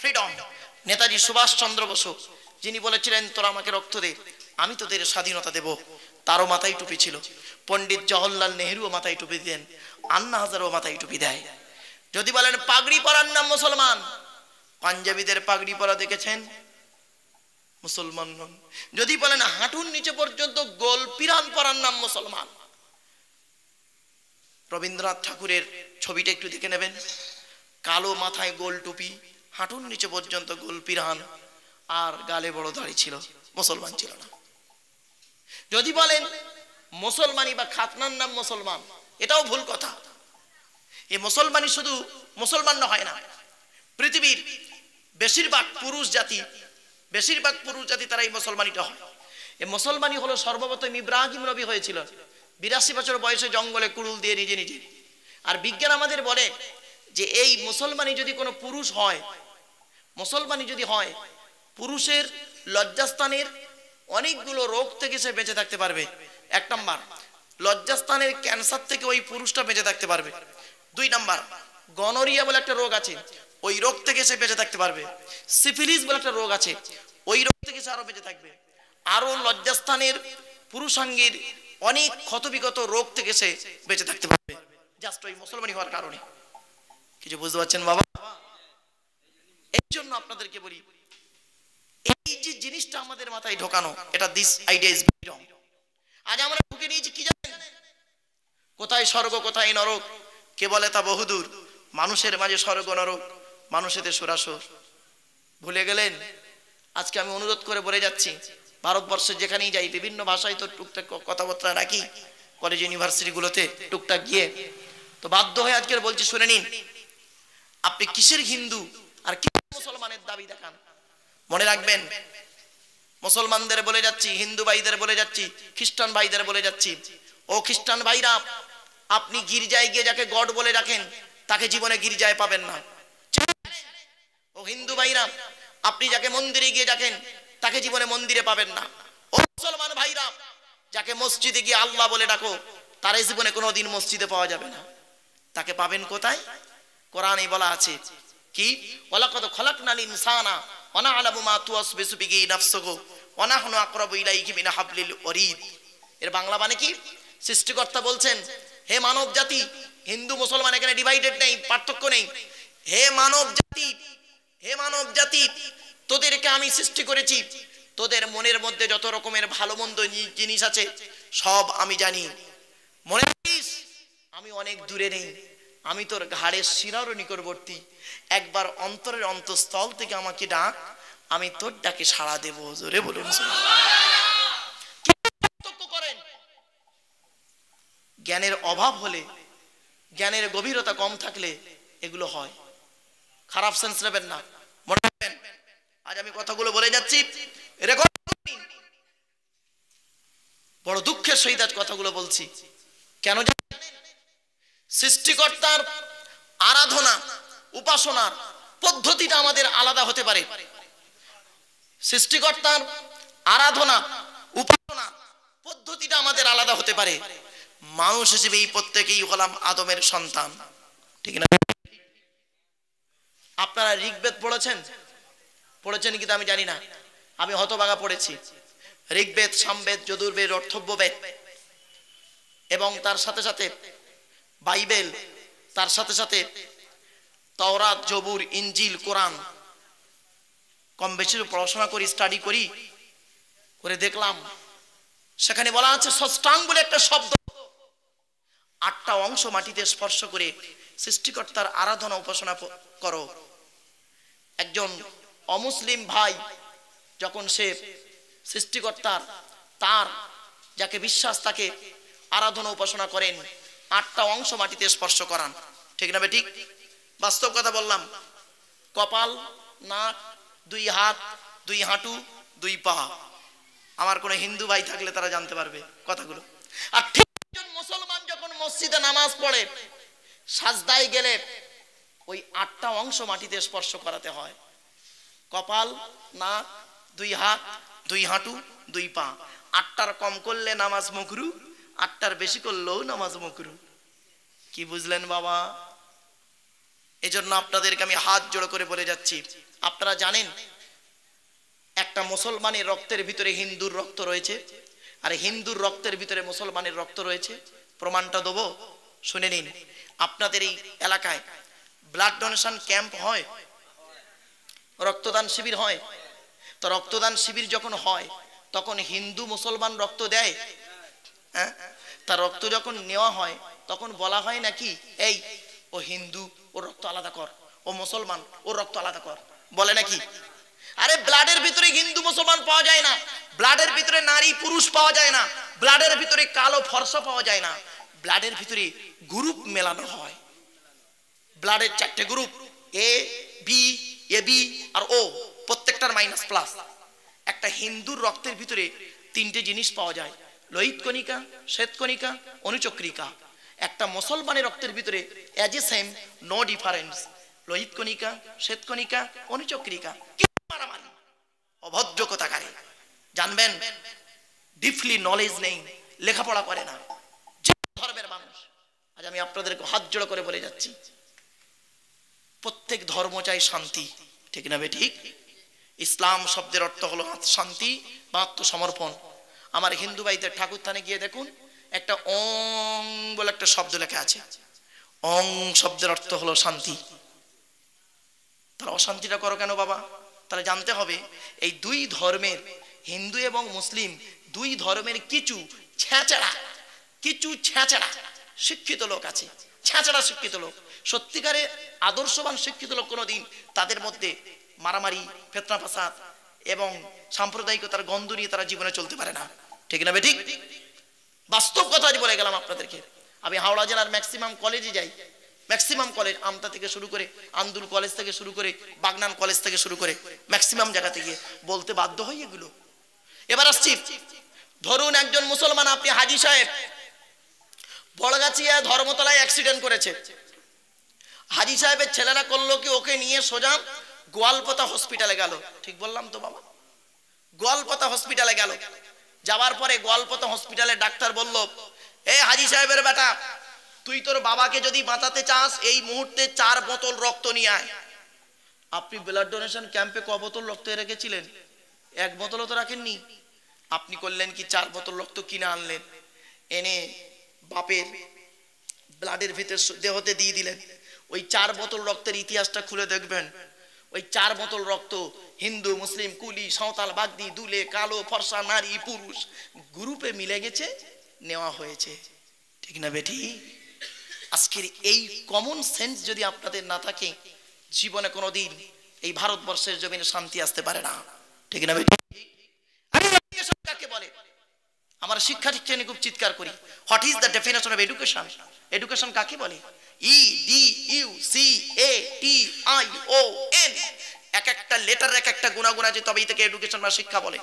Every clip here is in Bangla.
ফ্রিডম। নেতাজি সুভাষ চন্দ্র বসু যিনি বলেছিলেন তোরা আমাকে রক্ত দে, আমি তোদের স্বাধীনতা দেব, তারও মাথায় টুপি ছিল। পণ্ডিত জওহরলাল নেহরুও মাথায় টুপি দেন, আন্না হাজারও মাথায় টুপি দেয়। যদি বলেন পাগড়ি পরার নাম মুসলমান, পাঞ্জাবিদের পাগড়ি পরা দেখেছেন? মুসলমান নন। যদি বলেন হাঁটুর নিচে পর্যন্ত গোল পিরান পরার নাম মুসলমান। রবীন্দ্রনাথ ঠাকুরের ছবিটা একটু দেখে নেবেন, কালো মাথায় গোল টুপি, হাঁটুর নিচে পর্যন্ত গোল পিরান, আর গালে বড় দাড়ি ছিল, মুসলমান ছিল না। যদি বলেন মুসলমানি বা খাতনার নাম মুসলমান, এটাও ভুল কথা। এই মুসলমানি শুধু মুসলমান হয় না, পৃথিবীর বেশিরভাগ পুরুষ জাতি তারা এই মুসলমানিটা হয়। এই মুসলমানি হলো সর্বপ্রথম ইব্রাহিম নবী হয়েছিল 82 বছর বয়সে জঙ্গলে কুড়ুল দিয়ে নিজে নিজে। আর বিজ্ঞান আমাদের বলে যে এই মুসলমানি যদি কোনো পুরুষ হয়, মুসলমানি যদি হয়, পুরুষের লজ্জাস্থানের অনেকগুলো রোগ থেকে সে বেঁচে থাকতে পারবে। 1 নাম্বার, লজ্জাস্থানের ক্যান্সার থেকে ওই পুরুষটা বেঁচে থাকতে পারবে। 2 নাম্বার, গনোরিয়া বলে একটা রোগ আছে, ওই রোগ থেকে সে বেঁচে থাকতে পারবে। সিফিলিস বলে একটা রোগ আছে, ওই রোগ থেকে সে আরো বেঁচে থাকবে। আরো লজ্জাস্থানের পুরুষাঙ্গের অনেক ক্ষতবিগত রোগ থেকে সে বেঁচে থাকতে পারবে, জাস্ট ওই মুসলমানি হওয়ার কারণে। কিছু বুঝতে পারছেন বাবা? এই জন্য আপনাদেরকে বলি, এই যে জিনিসটা আমাদের মাথায় ঢোকানো, এটা দিস আইডিয়া ইজ রং। আজ আমরা ঢুকে নিয়েছি কি জানেন? কোথায় স্বর্গ কোথায় নরক, কে বলে তা বহুদূর। মানুষের মাঝে স্বর্গ নরক, মানুষেতে সুরাসুর। ভুলে গেলেন? আজকে আমি অনুরোধ করে বলে যাচ্ছি, ভারতবর্ষের যেখানেই যাই বিভিন্ন ভাষায় তো টুকটাক কথাবার্তা রাখি, কলেজ ইউনিভার্সিটিগুলোতে টুকটাক গিয়ে, তো বাধ্য হয়ে আজকে বলছি শুনে নিন। আপনি কিসের হিন্দু আর কিসের মুসলমানের দাবি দেখান? মনে রাখবেন, মুসলমানদের বলে যাচ্ছি, হিন্দু ভাইদের বলে যাচ্ছি, খ্রিস্টান ভাইদের বলে যাচ্ছি, ও খ্রিস্টান ভাইরা, আপনি গির্জায় গিয়ে যাকে গড বলে রাখেন তাকে জীবনে গির্জায় পাবেন না। ও হিন্দু ভাইরা, আপনি যাকে মন্দিরে গিয়ে ডাকেন তাকে জীবনে মন্দিরে পাবেন না। ও মুসলমান ভাইরা, যাকে মসজিদে গিয়ে আল্লাহ বলে ডাকো তার জীবনে কোনোদিন মসজিদে পাওয়া যাবে না। তাকে পাবেন কোথায়? কোরআনে বলা আছে কি, ওয়ালাকাদ খালাকনাল ইনসানা ওয়া না'লামু মা তুওয়াসবিসু বিহি নাফসুহু ওয়া নাহনু আকরাবু ইলাইহি মিন হাবলিল ওয়ারিদ। এর বাংলা মানে কি? সৃষ্টিকর্তা বলছেন, হে মানব জাতি, হিন্দু মুসলমান এখানে ডিভাইডেড নেই, পার্থক্য নেই। হে মানব জাতি, তোদেরকে আমি সৃষ্টি করেছি, তোদের মনের মধ্যে যত রকমের ভালো মন্দ জিনিস আছে সব আমি জানি। মনে রাখিস আমি অনেক দূরে নেই, আমি তোর ঘাড়ের শিরার নিকটবর্তী। একবার অন্তরের অন্তঃস্থল থেকে আমাকে ডাক, আমি তোর ডাকে সাড়া দেব। জোরে বলুন। করেন জ্ঞানের অভাব হলে, জ্ঞানের গভীরতা কম থাকলে এগুলো হয়। খারাপ সেন্স নেবেন না, মনে রাখবেন। আজ আমি কথাগুলো বলে যাচ্ছি, রেকর্ড করুন। বড় দুঃখের সহিত আজ কথাগুলো বলছি। কেন জানেন? সৃষ্টিকর্তার আরাধনা উপাসনার পদ্ধতিটা আমাদের আলাদা হতে পারে। সৃষ্টিকর্তার আরাধনা উপাসনা পদ্ধতিটা আমাদের আলাদা হতে পারে। মানুষ হিসেবে এই প্রত্যেকেই হলাম আদমের সন্তান, ঠিক না? আপনারা ঋগ্বেদ পড়েছেন কিন্তু আমি জানি না, আমি হতভাগা পড়েছি। ঋগ্বেদ, সামবেদ, যজুর্বেদ, অথর্ববেদ এবং তার সাথে সাথে বাইবেল, তার সাথে সাথে তাওরাত, জবুর, ইনজিল, কোরআন কম বেশি পড়াশোনা করি, স্টাডি করি, করে দেখলাম সেখানে বলা আছে ষষ্ঠাং বলে একটা শব্দ। 8টা অংশ মাটিতে স্পর্শ করে সৃষ্টিকর্তার আরাধনা উপাসনা করো। একজন অমুসলিম ভাই যখন সে সৃষ্টিকর্তার তার যাকে বিশ্বাস তাকে আরাধনা উপাসনা করেন, 8টা অংশ মাটিতে স্পর্শ করান, ঠিক না বেঠিক? বাস্তব কথা বললাম। কপাল, নাক, 2 হাত, 2 হাঁটু, 2 পা। আমার কোনো হিন্দু ভাই থাকলে তারা জানতে পারবে কথাগুলো। আর ঠিক একজন মুসলমান যখন মসজিদে নামাজ পড়ে, সাজদায় গেলে ওই 8টা অংশ মাটিতে স্পর্শ করাতে হয়। কপাল, নাক, 2 হাত, 2 হাঁটু, 2 পা। 8টার কম করলে নামাজ মাকরু, 8টার বেশি করলেও নামাজ মাকরু। কি বুঝলেন বাবা? এজন্য আপনাদেরকে আমি হাত জোড় করে বলে যাচ্ছি, আপনারা জানেন একটা মুসলমানের রক্তের ভিতরে হিন্দুর রক্ত রয়েছে, আর হিন্দুর রক্তের ভিতরে মুসলমানের রক্ত রয়েছে। প্রমাণটা দেবো, শুনে নিন। আপনাদের এই এলাকায় ব্লাড ডোনেশন ক্যাম্প হয়, রক্তদান শিবির হয়। তো রক্তদান শিবির যখন হয় তখন হিন্দু মুসলমান রক্ত দেয়, হ্যাঁ? তার রক্ত যখন নেওয়া হয় তখন বলা হয় নাকি এই ও হিন্দু, ও রক্ত আলাদা কর, ও মুসলমান, ও রক্ত আলাদা কর, বলে নাকি? আরে ব্লাডের ভিতরে হিন্দু মুসলমান পাওয়া যায় না, ব্লাডের ভিতরে নারী পুরুষ পাওয়া যায় না, ব্লাডের ভিতরে কালো ফর্সা পাওয়া যায় না, ব্লাডের ভিতরে গ্রুপ মেলানো হয়। ব্লাডের 4টে group, A B, A B আর ও, প্রত্যেকটার মাইনাস প্লাস। একটা হিন্দুর রক্তের ভিতরে 3টে জিনিস পাওয়া যায়, লোহিত কণিকা, শ্বেত কণিকা, অনুচক্রিকা। একটা মুসলমানের রক্তের ভিতরে is a same, no difference, লোহিত কণিকা, শ্বেত কণিকা, অনুচক্রিকা। কি মারামারি, অভদ্র কথাকারে। জানবেন ডিপলি নলেজ নেই, লেখাপড়া করে না, যে ধর্মের মানুষ। আজ আমি আপনাদেরকে হাত জোড় করে বলে যাচ্ছি, প্রত্যেক ধর্ম চাই শান্তি, ঠিক না ঠিক? ইসলাম শব্দের অর্থ হলো শান্তি বা আত্মসমর্পণ। আমার হিন্দু ভাইদের ঠাকুর থানে গিয়ে দেখুন, একটা ওং বলে একটা শব্দ লেখা আছে। ওং শব্দের অর্থ হলো শান্তি। তাহলে অশান্তিটা করো কেন বাবা? তাহলে জানতে হবে এই দুই ধর্মের, হিন্দু এবং মুসলিম, দুই ধর্মের কিছু ছেঁচড়া শিক্ষিত লোক আছে, ছেঁচড়া শিক্ষিত লোক। সত্যিকারে আদর্শবান শিক্ষিত লোক কোনোদিন তাদের মধ্যে মারামারি, ফেতনা ফাসাদ এবং সাম্প্রদায়িকতার গন্ধ নিয়ে তারা জীবনে চলতে পারে না, ঠিক না বেঠিক? বাস্তব কথা বলে গেলাম আপনাদেরকে। আমি হাওড়া জেলার ম্যাক্সিমাম কলেজে যাই, ম্যাক্সিমাম কলেজ, আমতা থেকে শুরু করে, আন্দুল কলেজ থেকে শুরু করে, বাগনান কলেজ থেকে শুরু করে, ম্যাক্সিমাম জায়গাতে গিয়ে বলতে বাধ্য হই এগুলো। এবার আসছি, ধরুন একজন মুসলমান, আপনি হাজী সাহেব, বড়গাছিয়া ধর্মতলায় অ্যাক্সিডেন্ট করেছে। হাজী সাহেবের ছেলেরা করলো কি, ওকে নিয়ে সোজা গোয়ালপাতা হসপিটালে গেল। ঠিক বললাম তো বাবা? গোয়ালপাতা হসপিটালে গেল। যাওয়ার পরে গোয়ালপাতা হসপিটালে ডাক্তার বলল, এ হাজী সাহেবের বেটা, তুই তোর বাবাকে যদি বাঁচাতে চাস এই মুহূর্তে 4 বোতল রক্ত নিয়ে আয়। আপনি ব্লাড ডোনেশন ক্যাম্পে ক বোতল রক্ত রেখেছিলেন? 1 বোতলও তো রাখেননি। আপনি করলেন কি, 4 বোতল রক্ত কিনে আনলেন, এনে বাপের ব্লাডের ভিতর দেহতে দিয়ে দিলেন। ওই 4 বোতল রক্তের ইতিহাসটা খুলে দেখবেন, ওই 4 বোতল রক্ত হিন্দু, মুসলিম, কুলি, সাঁওতাল, বাগদি, দুলে, কালো, ফর্সা, নারী, পুরুষ গ্রুপে মিলে গেছে, নেওয়া হয়েছে, ঠিক না বেটি? আজকের এই কমন সেন্স যদি আপনাদের না থাকে, জীবনে কোনোদিন এই ভারতবর্ষের জমিনে শান্তি আসতে পারে না, ঠিক না বেটি? কাকে বলে? আমরা শিক্ষা শিক্ষা নিয়ে খুব চিৎকার করি, what is the definition of education? Education কাকে বলে? EDUCATION, এক একটা লেটার এক একটা গুণাগুণ আছে, তবে থেকে এডুকেশন বা শিক্ষা বলে।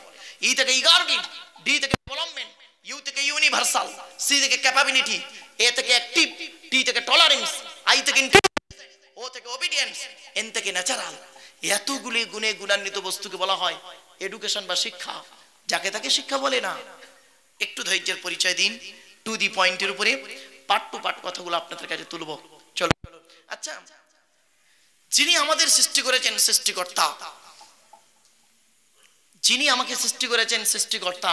ই থেকে ইগারগিভ, ডি থেকে ডেভেলপমেন্ট, ইউ থেকে ইউনিভার্সাল, সি থেকে ক্যাপাবিলিটি, এ থেকে অ্যাক্টিভ, টি থেকে টলারেন্স, আই থেকে ইন্টেলিজেন্স, ও থেকে ওবিডিয়েন্স, এন থেকে ন্যাচারাল। এতগুলি গুণে গুণান্বিত বস্তুকে বলা হয় এডুকেশন বা শিক্ষা। যাকে তাকে শিক্ষা বলে না। একটু ধৈর্যের পরিচয় দিন, টু দি পয়েন্টের উপরে পার্ট টু পার্ট কথাগুলো আপনাদের কাছে তুলব। চলো। আচ্ছা, যিনি আমাদের সৃষ্টি করেছেন, সৃষ্টিকর্তা, যিনি আমাকে সৃষ্টি করেছেন, সৃষ্টিকর্তা,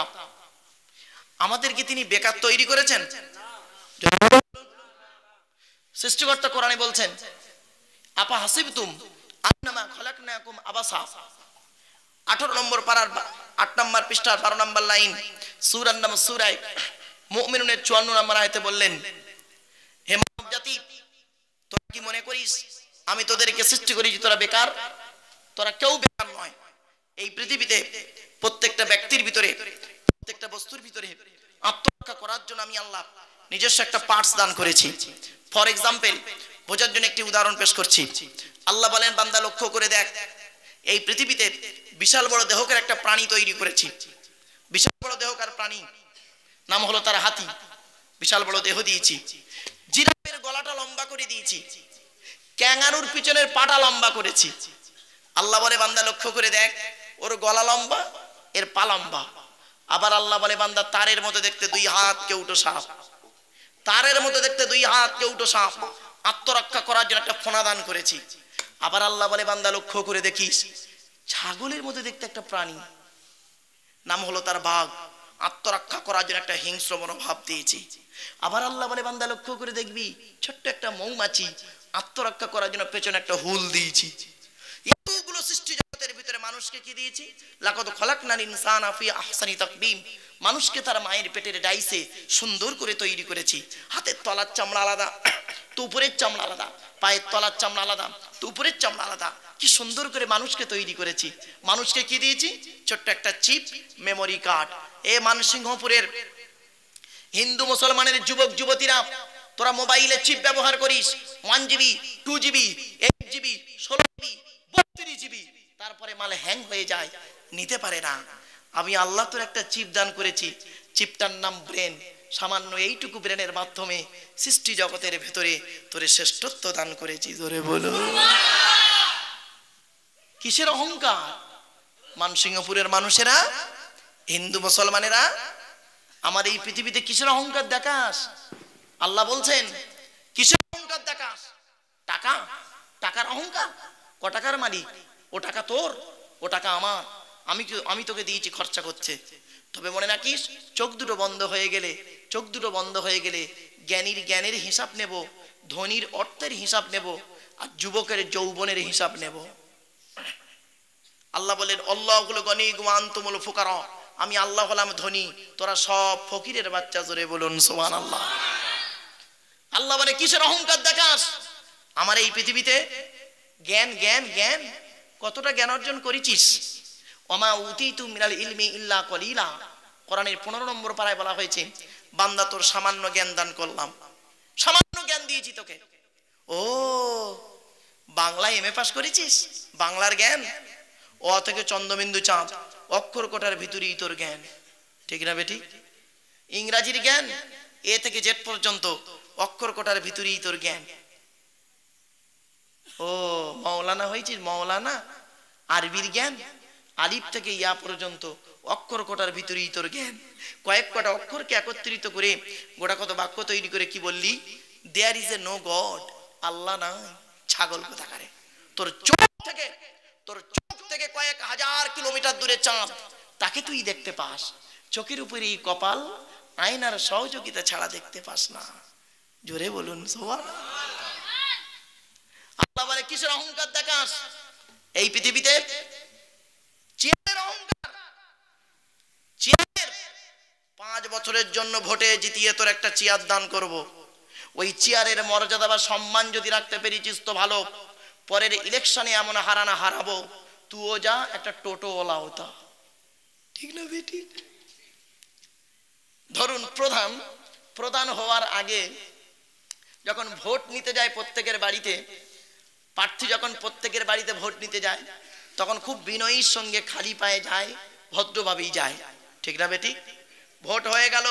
আমাদেরকে তিনি বেকার তৈরি করেছেন? সৃষ্টিকর্তা কোরআনে বলছেন, আপা হাসিবতুম আন্নামা খলাকনাকুম আবাসা, 18 নম্বর পারার 8 নম্বর পৃষ্ঠার 12 নম্বর লাইন, সূরা নাম সূরা মুমিনুনের 54 নম্বর আয়াতে বললেন, হে মানব জাতি, তোরা কি মনে করিস আমি তোদেরকে সৃষ্টি করেছি তোরা বেকার? তোরা কেউ বেকার নয়। এই পৃথিবীতে প্রত্যেকটা ব্যক্তির ভিতরে, প্রত্যেকটা বস্তুর ভিতরে আত্মরক্ষা করার জন্য আমি আল্লাহ নিজস্ব একটা পার্টস দান করেছি। ফর এক্সাম্পল, বোঝার জন্য একটি উদাহরণ পেশ করছি। আল্লাহ বলেন, বান্দা লক্ষ্য করে দেখ, এই পৃথিবীতে বিশাল বড় দেহকার একটা প্রাণী তৈরি করেছি। বিশাল বড় দেহকার প্রাণী, নাম হলো তার হাতি। বিশাল বড় দেহ দিয়েছি। জিরাফের গলাটা লম্বা করে দিয়েছি, ক্যাঙ্গারুর পিছনের পাটা লম্বা করেছি। আল্লাহ বলে, বান্দা লক্ষ্য করে দেখ, ওর গলা লম্বা, এর পা লম্বা। আবার আল্লাহ বলে, বান্দা তারের মতো দেখতে 2 হাত কেউটো সাপ, তারের মতো দেখতে 2 হাত কেউটো সাপ। আত্মরক্ষা করার জন্য একটা ফোনা দান করেছি। আবার আল্লাহ বলে বান্দা লক্ষ্য করে দেখিস, ছাগলের মধ্যে দেখতে একটা প্রাণী, নাম হলো তার বাঘ, আত্মরক্ষা করার জন্য একটা হিংস্র মনোভাব দিয়েছি। আবার আল্লাহ বলে বান্দা লক্ষ্য করে দেখবি, ছোট্ট একটা মৌমাছি, আত্মরক্ষা করার জন্য পেছনে একটা হুল দিয়েছি। এতগুলো সৃষ্টি জগতের ভিতরে মানুষকে কি দিয়েছি? লাকাদ খলাকনাল ইনসানা ফি আহসানি তাকবীম। মানুষকে তার মায়ের পেটের ডাইসে সুন্দর করে তৈরি করেছি। হাতের তলার চামড়া আলাদা, তো উপরের চামড়া আলাদা, পায়ের তলার চামড়া আলাদা, তো উপরের চামড়া আলাদা। কি সুন্দর করে মানুষকে তৈরি করেছি। মানুষকে কি দিয়েছি? ছোট্ট একটা চিপ মেমোরি কার্ড। এ মানসিংহপুরের হিন্দু মুসলমানের যুবক যুবতীরা, তোরা মোবাইলে চিপ ব্যবহার করিস, 1GB, 2GB, 8GB, 16GB, 32GB, তারপরে মাল হ্যাং হয়ে যায়, নিতে পারে না। আমি আল্লাহ তোর একটা চিপ দান করেছি, চিপটার নাম ব্রেন। সামান্য এইটুকু ব্রেনের মাধ্যমে সৃষ্টি জগতের ভেতরে তোরে শ্রেষ্ঠত্ব দান করেছি। ধরে বলো, কিসের অহংকার? মানসিংহপুরের মানুষেরা, হিন্দু মুসলমানেরা, আমার এই পৃথিবীতে কিসের অহংকার দেখাস? আল্লাহ বলছেন কিসের অহংকার দেখাস? টাকা, টাকার অহংকার। ক টাকার মালিক? ও টাকা তোর, ও টাকা আমার, আমি তোকে দিয়েছি, খরচা করছে। তবে মনে রাখিস, চোখ দুটো বন্ধ হয়ে গেলে, চোখ দুটো বন্ধ হয়ে গেলে জ্ঞানীর জ্ঞানের হিসাব নেব, ধনীর অর্থের হিসাব নেব, আর যুবকের যৌবনের হিসাব নেব। আল্লাহ বলেন আল্লাহুল গনি ওয়া আনতুমুল ফুকারা, আমি আল্লাহ হলাম ধনী, তোরা সব ফকিরের বাচ্চা। জোরে বলুন সুবহানাল্লাহ। আল্লাহ বলে কিসের অহংকার দেখাস? আমার এই পৃথিবীতে জ্ঞান জ্ঞান জ্ঞান, কতটা জ্ঞান অর্জন করেছিস? ওমা উতিতু মিনাল ইলমি ইল্লা কলিলা। কোরআনের 15 নম্বর পারায় বলা হয়েছে, বান্দা তোর সামান্য জ্ঞান দান করলাম, সামান্য জ্ঞান দিয়েছি তোকে। ও বাংলায় এমএ পাস করেছিস, বাংলার জ্ঞান? অ থেকে চন্দ্রবিন্দু চাঁদ, অক্ষর কোটার ভিতরেই তোর জ্ঞান, ঠিক না বেটি? ইংরাজির জ্ঞান এ থেকে জেড পর্যন্ত, অক্ষর কোটার ভিতরেই তোর জ্ঞান। ও মাওলানা হয়েছিস, মাওলানা? আরবির জ্ঞান আলিফ থেকে ইয়া পর্যন্ত, অক্ষর কোটার ভিতরেই তোর জ্ঞান। কয়েক কটা অক্ষরকে একত্রিত করে গোটা কত বাক্য তৈরি করে কি বললি? There is a no god, আল্লাহ নাই। ছাগল কোথাকারে! তোর চোখ থেকে, তোর চোখ থেকে কয়েক হাজার কিলোমিটার দূরে চাঁদ, তাকে তুই দেখতে পাস। চোখের উপরে এই কপাল, আয়নার সহযোগিতা ছাড়া দেখতে পাস না। জোরে বলুন সুবহানাল্লাহ। আল্লাহ বলে কিসের অহংকার দেখাস? এই পৃথিবীতে চেয়ারের অহংকার। চেয়ারের 5 বছরের জন্য ভোটে জিতিয়ে তোর একটা চেয়ার দান করব। ওই চেয়ারের মর্যাদা বা সম্মান যদি রাখতে পেরেছিস তো ভালো, পরের ইলেকশনে এমন হারানা হারাবো, তুইও যা একটা টোটোওয়ালা হতা, ঠিক না বেটি? ধরুন প্রধান হওয়ার আগে যখন ভোট নিতে যায় প্রত্যেকের বাড়িতে, প্রার্থী যখন প্রত্যেকের বাড়িতে ভোট নিতে যায়, তখন খুব বিনয়ীর সঙ্গে খালি পায়ে যায়, ভদ্রভাবেই যায়, ঠিক না বেটি? ভোট হয়ে গেল,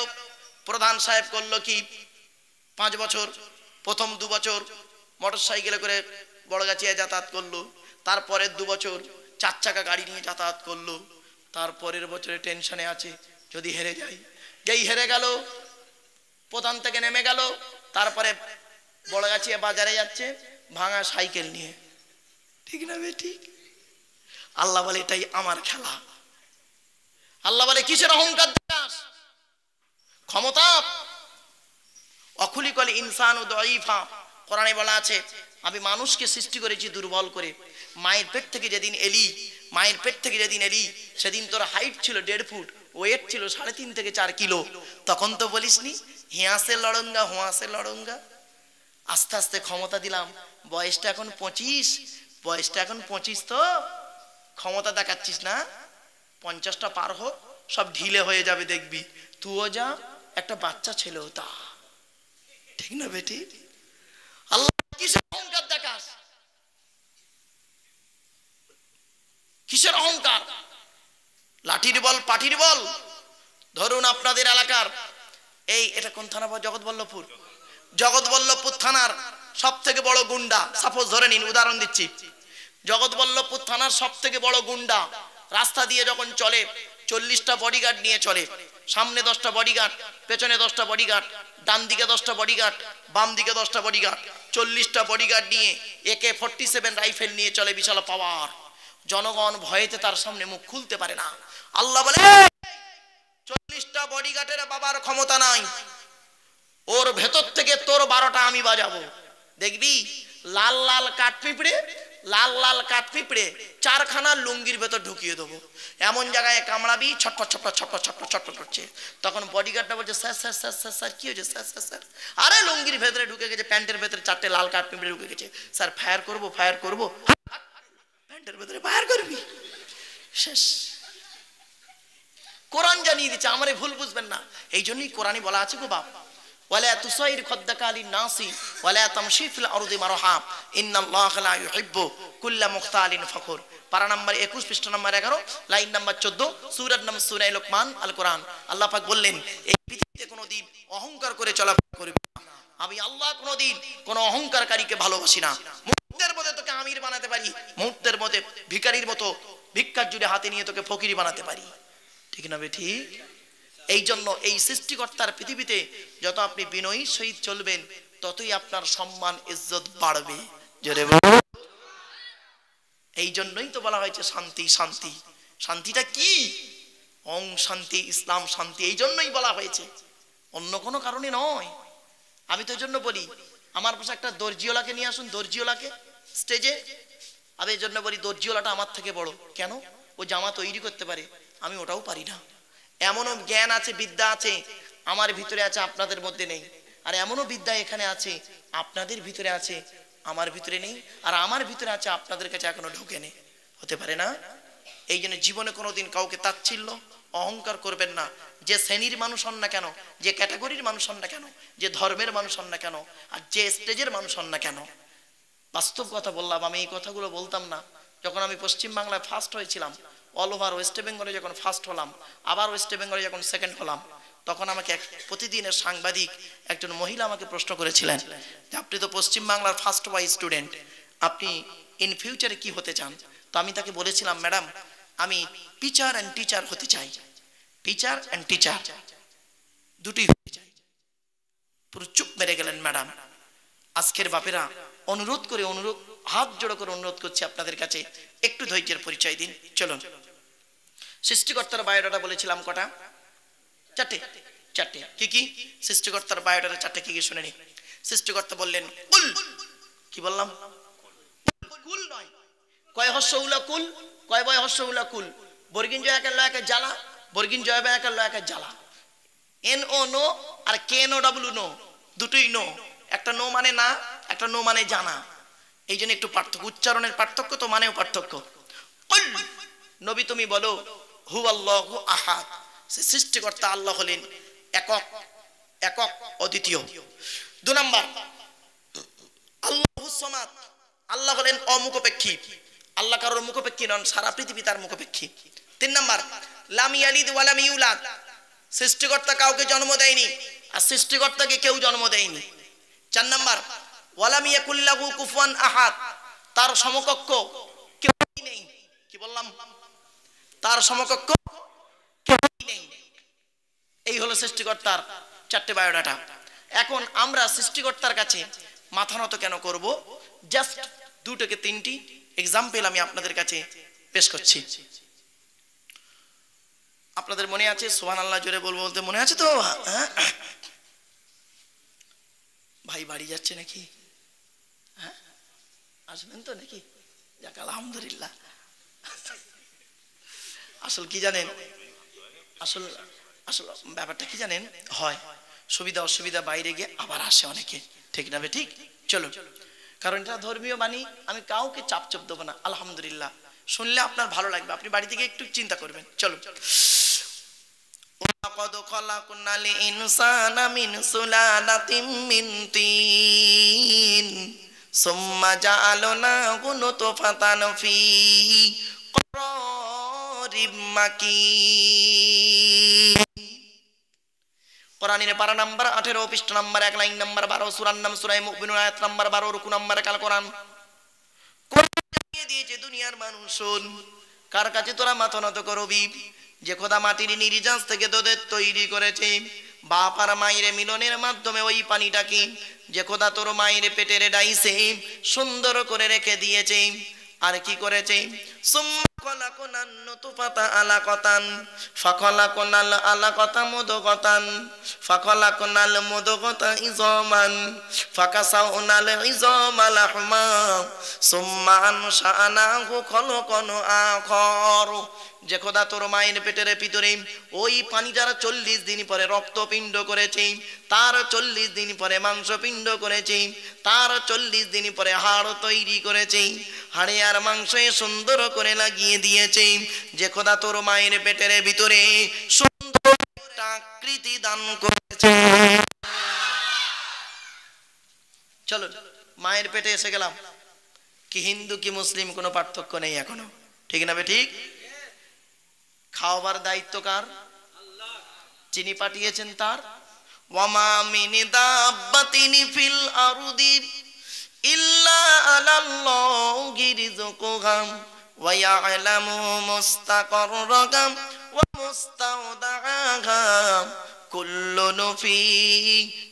প্রধান সাহেব করলো কি, 5 বছর, প্রথম 2 বছর মোটর সাইকেলে করে বড়গাছিয়া যাতায়াত করলো, তারপরের 2 বছর 4 চাকা গাড়ি নিয়ে যাতায়াত করলো, তারপরের বছরে টেনশনে আছে যদি হেরে যায়। যেই হেরে গেল, প্রধান থেকে নেমে গেল, তারপরে বড়গাছিয়া বাজারে যাচ্ছে ভাঙা সাইকেল নিয়ে, ঠিক না বেটি? আল্লাহ বলে এটাই আমার খেলা। আল্লাহ বলে কিসের অহংকার দেখাস? ক্ষমতা। অখুলিকল ইনসানু দাঈফা, কোরআনে বলা আছে আমি মানুষকে সৃষ্টি করেছি দুর্বল করে। মায়ের পেট থেকে যেদিন এলি, সেদিন তোর হাইট ছিল 1.5 ফুট, ওয়েট ছিল 3.5 থেকে 4 কিলো। তখন তো বলিসনি হিয়াসে লড়ঙ্গা, হুয়াসে লড়ঙ্গা। আস্তে আস্তে ক্ষমতা দিলাম, বয়সটা এখন 25, তো ক্ষমতা দেখাচ্ছিস না। 50টা পার হোক, সব ঢিলে হয়ে যাবে, দেখবি তুইও যা একটা বাচ্চা ছেলে হতা, ঠিক না বেটি? আল্লাহ কিসের অহংকার দেখাস? কিসের অহংকার? লাঠির বল, পাটির বল। ধরুন আপনাদের এলাকার এটা কোন থানা? জগৎবল্লভপুর থানার সব থেকে বড় গুন্ডা, সাপোজ ধরে নিন, উদাহরণ দিচ্ছি, জগৎবল্লভপুর থানার সব থেকে বড় গুন্ডা রাস্তা দিয়ে যখন চলে 40টা বডিগার্ড নিয়ে চলে, সামনে 10টা বডিগার্ড, পেছনে 10টা বডিগার্ড, ডান দিকে 10টা বডিগার্ড, বাম দিকে 10টা বডিগার্ড, 40টা বডিগার্ড নিয়ে AK-47 রাইফেল নিয়ে চলে, বিশাল পাওয়ার। জনগণ ভয়েতে তার সামনে মুখ খুলতে পারে না। আল্লাহ বলে 40টা বডিগার্ডের বাবার ক্ষমতা নাই, ওর ভেতর থেকে তোর 12টা আমি বাজাবো। দেখবি লাল লাল কাঠপিঁপড়ে, লাল লাল কাঠপিঁপড়ে 4খানা লুঙ্গির ভেতর ঢুকিয়ে দেবো, এমন জায়গায় কামড়াবি ছটফট ছটফট ছটফট ছটফট ছটফট করছে। তখন বডিগার্ডটা বলছে sir sir sir sir sir কি হয়েছে স্যার স্যার স্যার? আরে লুঙ্গির ভেতরে ঢুকে গেছে, প্যান্টের ভেতরে 4টে লাল কাঠপিঁপড়ে ঢুকে গেছে। স্যার ফায়ার করবো ফায়ার করবো, প্যান্টের ভেতরে ফায়ার করবি, শেষ। কোরআন জানিয়ে দিচ্ছে, আমারে ভুল বুঝবেন না। এই জন্যই কোরআনে বলা আছে গো বাপ, ওয়ালা তুসাইর খাদ্দাকা লিন-নাসি ওয়ালা তামশি ফিল আরদি মারহা ইন্নাল্লাহা লা ইউহিব্বু কুল্লা মুখতালিন ফখুর। পারা নাম্বার 21 পৃষ্ঠা নাম্বার 11 লাইন নাম্বার 14 সূরার নাম সূরা লোকমান আল কোরআন। আল্লাহ পাক বললেন এই পৃথিবীতে কোনোদিন অহংকার করে চলাফেরা করবে না। আমি আল্লাহ কোনোদিন কোনো অহংকারকারীকে ভালোবাসি না। মুহূর্তের মধ্যে তোকে আমির বানাতে পারি, মুহূর্তের মধ্যে ভিখারির মতো ভিক্ষার জুড়ে হাতে নিয়ে তোকে ফকির বানাতে পারি, ঠিক না বে ঠিক? এই জন্য এই সৃষ্টিকর্তার পৃথিবীতে যত আপনি বিনয়ীর সহিত চলবেন ততই আপনার সম্মান ইজ্জত বাড়বে। জোরে বলো। এই জন্যই তো বলা হয়েছে শান্তি শান্তি। শান্তিটা কি? ওং শান্তি, ইসলাম শান্তি, এই জন্যই বলা হয়েছে, অন্য কোনো কারণে নয়। আমি তো এই জন্য বলি আমার পাশে একটা দর্জিওয়ালাকে নিয়ে আসুন, দর্জিওয়ালাকে স্টেজে। আমি এই জন্য বলি দর্জিওয়ালাটা আমার থেকে বড়। কেন? ও জামা তৈরি করতে পারে, আমি ওটাও পারি না। এমনও জ্ঞান আছে, বিদ্যা আছে আমার ভিতরে আছে, আপনাদের মধ্যে নেই। আর এমনও বিদ্যা এখানে আছে আপনাদের ভিতরে আছে, আমার ভিতরে নেই। আর আমার ভিতরে আছে, আপনাদের কাছে এখনো ঢোকে নেই। হতে পারে না? এই জন্য জীবনে কোনোদিন কাউকে তাচ্ছিল্য অহংকার করবেন না। যে শ্রেণীর মানুষ হন না কেন, যে ক্যাটাগরির মানুষ হন না কেন, যে ধর্মের মানুষ হন না কেন, আর যে স্টেজের মানুষ হন না কেন। বাস্তব কথা বললাম, আমি এই কথাগুলো বলতাম না যখন আমি পশ্চিম বাংলায় ফার্স্ট হয়েছিলাম। অল ওভার ওয়েস্ট বেঙ্গলে যখন ফার্স্ট হলাম, আবার ওয়েস্ট বেঙ্গলে যখন সেকেন্ড হলাম, তখন আমাকে প্রতিদিনের সাংবাদিক একজন মহিলা আমাকে প্রশ্ন করেছিলেন যে আপনি তো পশ্চিম বাংলার ফার্স্ট বয় স্টুডেন্ট, আপনি ইন ফিউচারে কি হতে চান? তো আমি তাকে বলেছিলাম, ম্যাডাম আমি টিচার অ্যান্ড টিচার হতে চাই, টিচার অ্যান্ড টিচার দুটোই হতে চাই। পুরো চুপ মেরে গেলেন ম্যাডাম। আজকের বাপেরা অনুরোধ করে, অনুরোধ হাত জোড়ো করে অনুরোধ করছি আপনাদের কাছে, একটু ধৈর্যের পরিচয় দিন। চলুন, সৃষ্টিকর্তার বায়োডাটা বলেছিলাম কটা? চারটে। চারটে কি কি? সৃষ্টিকর্তার বায়োডাটা চারটে কি কি শুনে নি। সৃষ্টিকর্তা বললেন কুল। কি বললাম? কুল নয়। কয় হস্য উলা কুল, কয় বয় হস্য উলা কুল। বর্গিন জয় একের লয় একের জ্বালা, বর্গিন জয় বয় একের লয় একের জ্বালা। এন ও নো আর কে নো ডাব্লু নো, দুটোই নো। একটা নো মানে না, একটা নো মানে জানা। এই জন্য একটু পার্থক্য, উচ্চারণের পার্থক্য তো মানেও পার্থক্য। নবী তুমি বলো হু আল্লাহু আহাদ, সৃষ্টিকর্তা আল্লাহ হলেন একক, একক অদ্বিতীয়। 2 নাম্বার আল্লাহুস সামাদ, আল্লাহ হলেন অমুখপেক্ষী, আল্লাহ কারোর মুখপেক্ষী নন, সারা পৃথিবী তার মুখপেক্ষী। 3 নাম্বার লাম ইয়ালিদ ওয়া লাম ইউলাদ, সৃষ্টিকর্তা কাউকে জন্ম দেয়নি আর সৃষ্টিকর্তাকে কেউ জন্ম দেয়নি। 4 নাম্বার ওয়ালাম ইয়াকুল লাহু কুফুয়ান আহাদ, তার সমকক্ষ কেউ নেই। কি বললাম? তার সমকক্ষ কেউ নেই। এই হলো সৃষ্টিকর্তার 4টে বায়োডাটা। এখন আমরা সৃষ্টিকর্তার কাছে মাথা নত কেন করব? জাস্ট 2 থেকে 3টি এক্সাম্পল আমি আপনাদের কাছে পেশ করছি। আপনাদের মনে আছে? সুবহানাল্লাহ জোরে বলবো, বলতে মনে আছে তো? ভাই বাড়ি যাচ্ছে নাকি? হ্যাঁ আসবেন তো নাকি? যাক আলহামদুলিল্লাহ। আসল কি জানেন, আসল আসল ব্যাপারটা কি জানেন, হয় সুবিধা অসুবিধা বাইরে গিয়ে আবার আসে অনেকে, ঠিক না? ঠিক। চলো, কারণ এটা ধর্মীয় বাণী, আমি কাউকে চাপ চাপ দেবো না। আলহামদুলিল্লাহ, শুনলে আপনার ভালো লাগবে, আপনি বাড়ি থেকে একটু চিন্তা করবেন। চলো। ওয়ালাকাদ খালাকনাল ইনসানা মিন সুলালাতিন মিন তিন সুম্মা জাআলনাহু নুতফাতান ফি করারিম মাকিন। কোরআনের পারা নাম্বার 18 পৃষ্ঠা নাম্বার 1 লাইন নাম্বার 12, সূরার নাম সূরা মুমিনুন আয়াত নাম্বার 12 রুকু নাম্বার 1 আল কোরআন। কোরআন জানিয়ে দিয়েছে দুনিয়ার মানুষ, কার কাছে তোরা মাথা নত করবি? যে খোদা মাটির নির্যাস থেকে তোদের তৈরি করেছে, বাপ আর মায়ের মিলনের মাধ্যমে ওই পানিটাকে যে খোদা তোর মায়ের পেটের ডাইসে সুন্দর করে রেখে দিয়েছে, আর কি করেছে, সুম্মা খলাকনান নুতফাতা আলাকাতান ফাখলাকনাল আলাকাতা মুদগাতান ফাখলাকনাল মুদগাতা ইযামান ফাকাসাউনাল ইযামা লাহমা সুম্মা আনশানাহু খলকান আখর। যে খোদা তোর মায়ের পেটের ভিতরে ওই পানিটার 40 দিন পরে রক্তপিণ্ড করেছে, তার 40 দিন পরে মাংসপিণ্ড করেছে, তার 40 দিন পরে হাড় তৈরি করেছে, হাড়ে আর মাংসে সুন্দর করে লাগিয়ে দিয়েছে। যে খোদা তোর মায়ের পেটের ভিতরে সুন্দর একটা আকৃতি দান করেছে। চলো মায়ের পেটে এসে গেলাম, কি হিন্দু কি মুসলিম কোনো পার্থক্য নেই এখনো, ঠিক না বে ঠিক? খাওয়াবার দায়িত্ব কার? যিনি পাঠিয়েছেন তার। ওয়ামা মিন দাব্বাতিন ফিল আরদি ইল্লা আলাল্লাহি রিজকুহা ওয়া ইয়ালামু মুস্তাকাররাহা ওয়া মুস্তাওদাআহা কুল্লুন ফি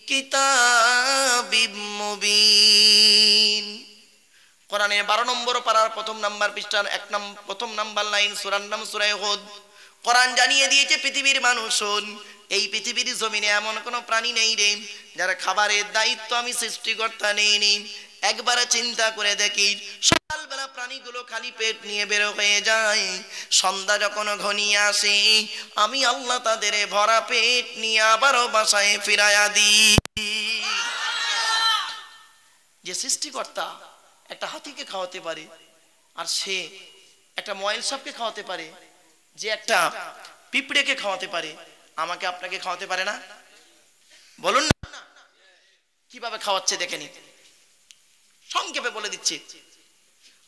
কিতাবিম মুবিন। কোরআনের 12 নম্বর পারার 1 নম্বর পৃষ্ঠার 1 নম্বর লাইন, সূরার নাম সূরা হুদ। কোরআন জানিয়ে দিয়েছে পৃথিবীর মানুষ শোন, এই পৃথিবীর জমিনে এমন কোনো প্রাণী নেই রে যার খাবারের দায়িত্ব আমি সৃষ্টিকর্তা নেইনি। একবার চিন্তা করে দেখি, সকালবেলা প্রাণীগুলো খালি পেট নিয়ে বের হয়ে যায়, সন্ধ্যা যখন ঘনিয়ে আসে আমি আল্লাহ তাদের ভরা পেট নিয়ে আবারও বাসায় ফিরাইয়া দিই। যে সৃষ্টিকর্তা একটা হাতিকে খাওয়াতে পারে, আর সে একটা ময়েল সাপকে খাওয়াতে পারে, যে একটা পিঁপড়েকে খাওয়াতে পারে, আমাকে আপনাকে খাওয়াতে পারে না? বলুন না, কিভাবে খাওয়াচ্ছে দেখে নি, সংক্ষেপে বলে দিচ্ছি।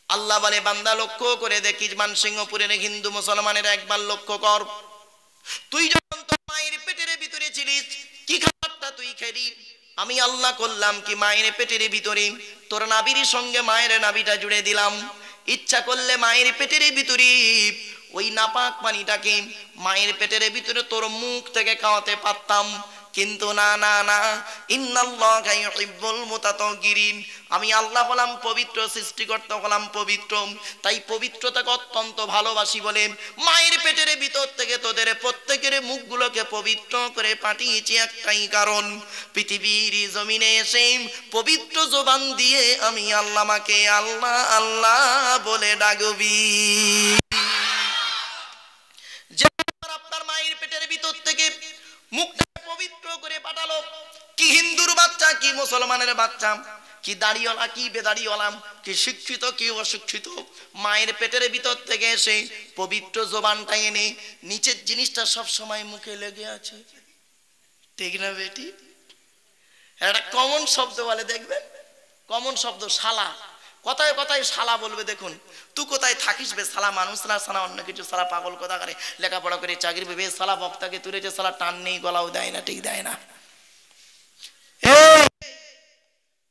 আল্লাহ বলে, বান্দা লক্ষ্য করে দেখিস, মানসিংহপুরের হিন্দু মুসলমানের একবার লক্ষ্য কর, তুই যখন তোর মায়ের পেটের ভিতরে ছিলিস কি খাবারটা তুই খেলি? আমি আল্লাহ করলাম কি, মায়ের পেটের ভিতরে তোর নাভির সঙ্গে মায়ের নাভিটা জুড়ে দিলাম। ইচ্ছা করলে মায়ের পেটের ভিতরে ওই নাপাক পানিটাকে মায়ের পেটের ভিতরে তোর মুখ থেকে খাওয়াতে পারতাম, কিন্তু না না না, ইন্নাল্লাহা ইউহিব্বুল মুতাতাহহিরিন। আমি আল্লাহ হলাম পবিত্র, সৃষ্টিকর্তা হলাম পবিত্র, তাই পবিত্রতাকে অত্যন্ত ভালোবাসি বলে মায়ের পেটের ভিতর থেকে তোদের প্রত্যেকের মুখগুলোকে পবিত্র করে পাঠিয়েছি একটাই কারণ, পৃথিবীর জমিনে এসে পবিত্র জবান দিয়ে আমি আল্লাহ মাকে আল্লাহ আল্লাহ বলে ডাকবি। আপনার মায়ের পেটের ভিতর থেকে মুখটা পবিত্র করে পাঠালো, কি হিন্দুর বাচ্চা কি মুসলমানের বাচ্চা, কি দাড়িওয়ালা কি বেদাড়িওয়ালা, কি শিক্ষিত কি অশিক্ষিত, মায়ের পেটের ভিতর থেকে এসে পবিত্র জবানটা এনে নিচের জিনিসটা সব সময় মুখে লেগে আছে, ঠিক না বেটি? একটা কমন শব্দ বলে দেখবেন, কমন শব্দ শালা, কথায় কথায় শালা বলবে। দেখুন, তুই কোথায় থাকিস বে শালা, মানুষ না শালা অন্য কিছু, শালা পাগল কথা করে লেখাপড়া করে চাকরি পেবে শালা বক্তাকে তুলেছে, শালা টান নেই গলাও দেয় না, ঠিক দেয় না।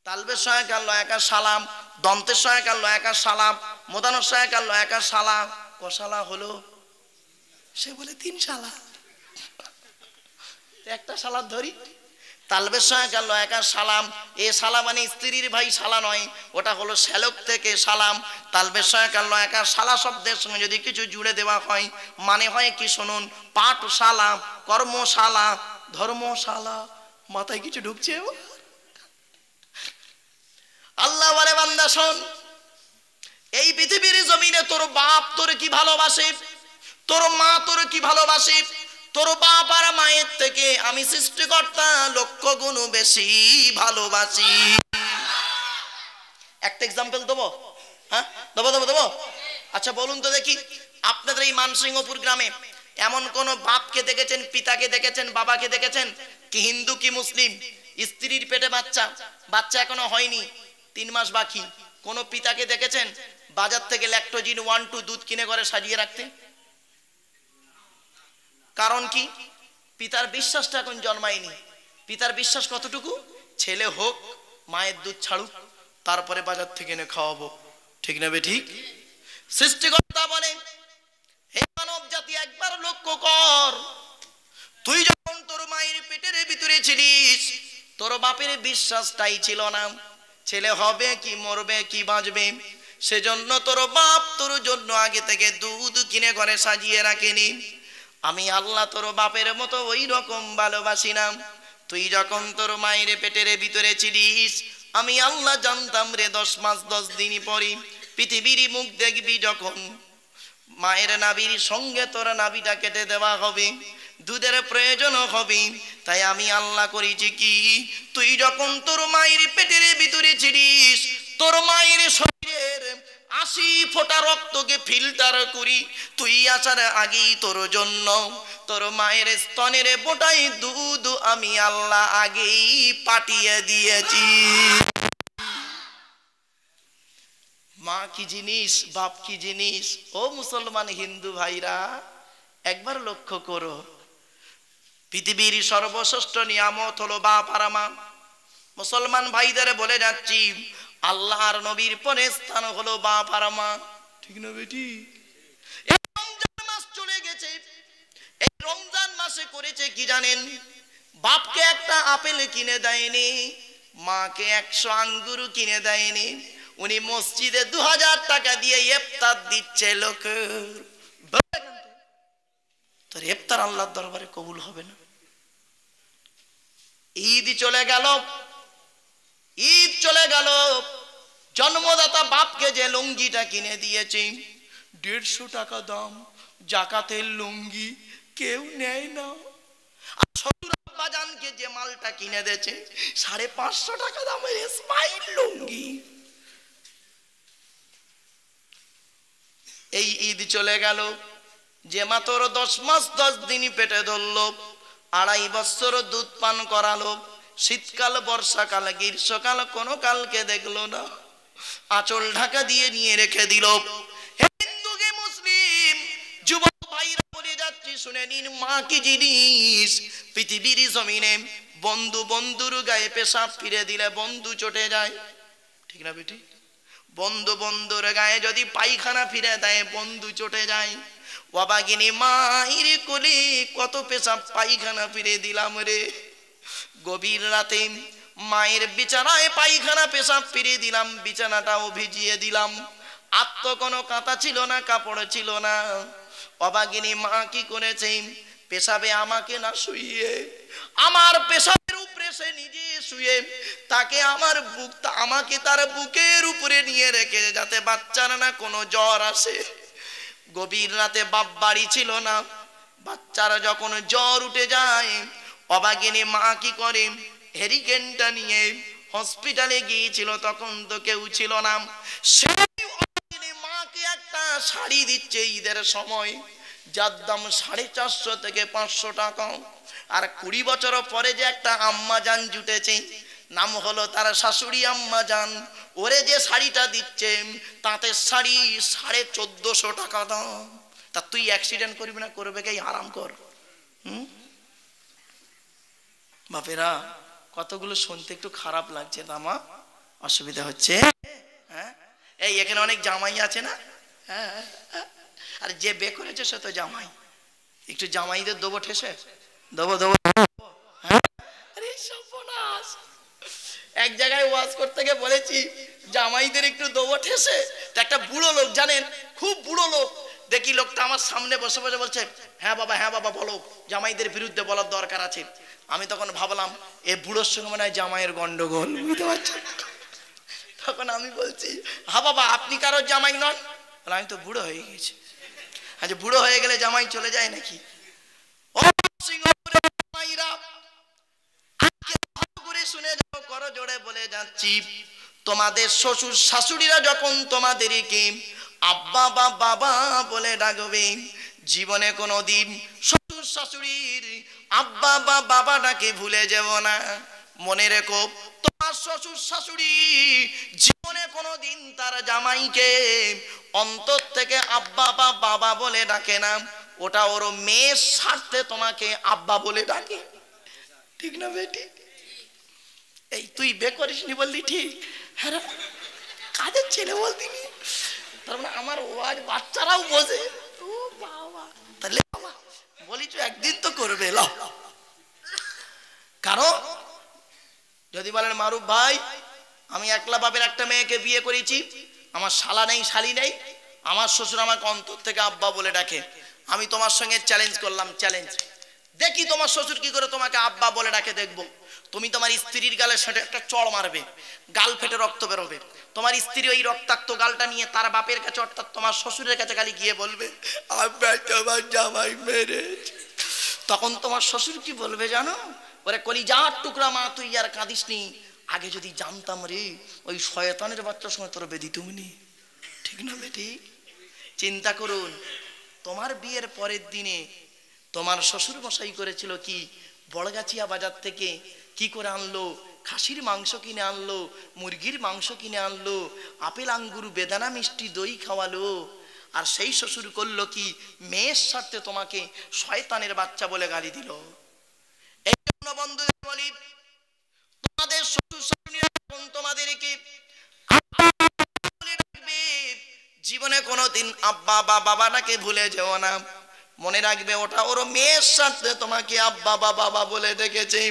তালবের সহায়ক আল্লাহ একা সালাম, দন্তের সহায়ক আল্লাহ একা সালাম, মোদানোর সহায়ক আল্লাহ একা শালা, কশালা হলো সে বলে 3 শালা, একটা শালা ধরি। তালবের সহায়ক আল্লাহ একা সালাম, এ সালাম মানে স্ত্রীর ভাই শালা নয়, ওটা হলো শ্যালক থেকে সালাম। তালবের সহায়ক আল্লাহ একা শালা শব্দের সঙ্গে যদি কিছু জুড়ে দেওয়া হয় মানে হয় কি শুনুন, পাঠশালা, কর্মশালা, ধর্মশালা। মাথায় কিছু ঢুকছে? আল্লাহ বলে, বান্দা শোন, এই পৃথিবীর জমিনে তোর বাপ তোর কি ভালোবাসে, তোর মা তোর কি ভালোবাসে, তোর বাপ আর মায়ের থেকে আমি সৃষ্টিকর্তা লক্ষ গুণ বেশি ভালোবাসি। একটা এক্সাম্পল দেবো, হ্যাঁ দেবো দেবো দেবো। আচ্ছা বলুন তো দেখি, আপনাদের এই মানসিংহপুর গ্রামে এমন কোন বাপকে দেখেছেন, পিতাকে দেখেছেন, বাবাকে দেখেছেন, কি হিন্দু কি মুসলিম, স্ত্রীর পেটে বাচ্চা, বাচ্চা এখনো হয়নি, 3 মাস বাকি, কোন পিতাকে দেখেছেন বাজার থেকে ল্যাকটোজিন 1-2 দুধ কিনে করে সাজিয়ে রাখতে? কারণ কি? পিতার বিশ্বাসটা এখন জন্মায়নি। পিতার বিশ্বাস কতটুকু? ছেলে হোক, মায়ের দুধ ছাড়ুক, তারপরে বাজার থেকে এনে খাওয়াবো, ঠিক না বে ঠিক? সৃষ্টিকর্তা বলে, হে মানব জাতি, একবার লক্ষ্য তোর বাপের বিশ্বাসটাই ছিল না ছেলে হবে কি মরবে কি বাঁচবে, সেজন্য তোর বাপ তোর জন্য আগে থেকে দুধ কিনে ঘরে সাজিয়ে রাখেনি। আমি আল্লাহ তোর বাপের মতো ওই রকম ভালোবাসি না। তুই যখন তোর মায়ের পেটের ভিতরে ছিলিস, আমি আল্লাহ জানতাম রে 10 মাস 10 দিন পরই পৃথিবীর মুখ দেখবি, যখন মায়ের নাভির সঙ্গে তোর নাভিটা কেটে দেওয়া হবে, দুধের প্রয়োজন হবে। তাই আমি আল্লাহ করেছি কি, তুই যখন তোর মায়ের পেটের ভিতরে ছিলিস, তোর মায়ের শরীরের 80 ফোঁটা রক্তকে ফিল্টার করি তুই আসার আগেই তোর জন্য তোর মায়ের স্তনের বোটাই দুধ আমি আল্লাহ আগেই পাঠিয়ে দিয়েছি। মা কি জিনিস, বাপ কি জিনিস। ও মুসলমান হিন্দু ভাইরা, একবার লক্ষ্য করো, পৃথিবীর সর্বশ্রেষ্ঠ নিয়ামত হলো বাপ আর মা। মুসলমান ভাইদের বলে যাচ্ছি, আল্লাহর নবীর পরে স্থান হলো বাপ আর মা। ঠিক না বেটি? রমজান মাস চলে গেছে, এই রমজান মাসে করেছে কি জানেন? বাপকে একটা আপেল কিনে দেয়নি, মাকে 100 আঙ্গুর কিনে দেয়নি। উনি মসজিদে 2000 টাকা দিয়ে ইফতার দিচ্ছে লোকের। তোর ইফতার আল্লাহর দরবারে কবুল হবে না। ঈদ চলে গেল, ঈদ চলে গেল, জন্মদাতা বাপকে যে লুঙ্গিটা কিনে দিয়েছে 150 টাকা দাম, জাকাতের লুঙ্গি কেউ নেয় না। আর শ্বশুর আব্বাজানকে যে মালটা কিনে দিয়েছে 550 টাকা দামের স্মাইল লুঙ্গি। এই ঈদ চলে গেল, যে মা তোর 10 মাস 10 দিন পেটে ধরলো, 2.5 বছর দুধ পান করালো, শীতকাল বর্ষাকাল গ্রীষ্মকাল কোনো কালকে দেখলো না, আঁচল ঢাকা দিয়ে নিয়ে রেখে দিল। হিন্দু কি মুসলিম যুবক ভাইরা বলে যাচ্ছি, শুনে নিন, মা কি জিনিস। পৃথিবীর জমিনে বন্ধু বন্ধুর গায়ে পেশাব ফিরে দিলে বন্ধু চটে যায়, ঠিক না বেটি? বন্ধু বন্ধুর গায়ে যদি পায়খানা ফিরে দেয় বন্ধু চটে যায়। বাবাগিনী মায়ের কোলে কত পেশাব পায়খানা ফিরে দিলাম রে। গভীর রাতে মায়ের বিছানায় পায়খানা পেশাব ফিরে দিলাম, বিছানাটাও ভিজিয়ে দিলাম। আর তো কোনো কাঁথা ছিল না, কাপড় ছিল না। অবাগিনী মা কি করেছে, পেশাবে আমাকে না শুইয়ে, আমার পেশাবের উপরে সে নিজে শুয়ে তাকে আমাকে তার বুকের উপরে নিয়ে রেখে, যাতে বাচ্চার না কোনো জ্বর আসে। গভীর রাতে বাপ বাড়ি ছিল না, বাচ্চারা যখন জ্বর উঠে যায়, অবাগিনী মা কি করে, হেরিকেনটা নিয়ে হসপিটালে গিয়েছিল, তখন তো কেউ ছিল না। সেই অবাগিনী মাকে একটা শাড়ি দিচ্ছে ঈদের সময়, যার দাম 450 থেকে 500 টাকা। আর 20 বছর পরে যে একটা আম্মা জান জুটেছে, নাম হলো তার শাশুড়ি আম্মা জান, ওরে যে শাড়িটা দিচ্ছে তাতে শাড়ি 1450 টাকা দাম। তা তুই অ্যাক্সিডেন্ট করবি না, করবে কে? আরাম কর। বাপেরা, কতগুলো শুনতে একটু খারাপ লাগছে, তামা অসুবিধা হচ্ছে। হ্যাঁ, এই এখানে অনেক জামাই আছে না? হ্যাঁ, আর যে বে করেছে সে তো জামাই, একটু জামাইদের দেবো ঠেসে, দেবো দেবো। আরে সর্বনাশ, এক জায়গায় ওয়াজ করতে গিয়ে বলেছি জামাইদের একটু দেবো ঠেসে। তো একটা বুড়ো লোক, জানেন, খুব বুড়ো লোক, দেখি লোকটা আমার সামনে বসে বসে বলছে, হ্যাঁ বাবা বলো, জামাইদের বিরুদ্ধে বলার দরকার আছে। আমি তখন ভাবলাম এ বুড়োর সঙ্গে মনে হয় জামাইয়ের গন্ডগোল, বুঝতে পারছেন? তখন আমি বলছি, হ্যাঁ বাবা, আপনি কারোর জামাই নন? আমি তো বুড়ো হয়ে গেছি। আচ্ছা, বুড়ো হয়ে গেলে জামাই চলে যায় নাকি? ও সিংহপুরের জামাইরা, ভালো করে শুনে যাও, করো জোরে বলে যাচ্ছি, তোমাদের শ্বশুর শাশুড়িরা যখন তোমাদেরকে আব্বা বা বাবা বলে ডাকবে, জীবনে কোনোদিন শ্বশুর শাশুড়ির আব্বা বা বাবাটাকে ভুলে যেও না। মনে রেখো, তোমার শ্বশুর শাশুড়ি জীবনে কোনোদিন তার জামাইকে অন্তর থেকে আব্বা বা বাবা বলে ডাকে না, ওটা ওর মেয়ের স্বার্থে তোমাকে আব্বা বলে ডাকে, ঠিক না বেটি? এই তুই বে করিসনি বললি ঠিক, হ্যাঁ, কাজের ছেলে বলতিনি, তার মানে আমার ওয়াজ বাচ্চারাও বোঝে। ও বাবা, তাহলে বাবা বলিছ একদিন তো করবে, কারণ যদি বলেন মারুফ ভাই আমি একলা বাপের একটা মেয়েকে বিয়ে করেছি, আমার শালা নেই শালি নেই, আমার শ্বশুর আমাকে অন্তর থেকে আব্বা বলে ডাকে, আমি তোমার সঙ্গে চ্যালেঞ্জ করলাম, চ্যালেঞ্জ, দেখি তোমার শ্বশুর কি করে তোমাকে আব্বা বলে ডাকে দেখবো। তুমি তোমার স্ত্রীর গালে সেটা একটা চড় মারবে, গাল ফেটে রক্ত বেরোবে, তোমার স্ত্রী ওই রক্তাক্ত গালটা নিয়ে তার বাপের কাছে অর্থাৎ তোমার শ্বশুরের কাছে গালি গিয়ে বলবে আব্বা তোমার জামাই মেরেছে। তখন তোমার শ্বশুর কি বলবে জানো? ওরে কলিজার টুকরা মা তুই আর কাঁদিস নি, আগে যদি জানতাম রে ওই শয়তানের বাচ্চার সঙ্গে তোর বেদি তুমি, ঠিক না বেটি? চিন্তা করুন, তোমার বিয়ের পরের দিনে তোমার শ্বশুর মশাই করেছিল কি, বড়গাছিয়া বাজার থেকে কি করে আনলো, খাসির মাংস কিনে আনলো, মুরগির মাংস কিনে আনলো, আপেল আঙ্গুর বেদানা মিষ্টি দই খাওয়ালো, আর সেই শ্বশুর করলো কি, মেয়ের স্বার্থে তোমাকে শয়তানের বাচ্চা বলে গালি দিল। এই জন্য বন্ধুদের বলি, তোমাদের শ্বশুর শাশুড়িরা তোমাদেরকে জীবনে কোনোদিন আব্বা বা বাবাটাকে ভুলে যেও না, মনে রাখবে ওটা ওর মেয়ের সাথে তোমাকে আব্বা বা বাবা বলে ডেকেছে।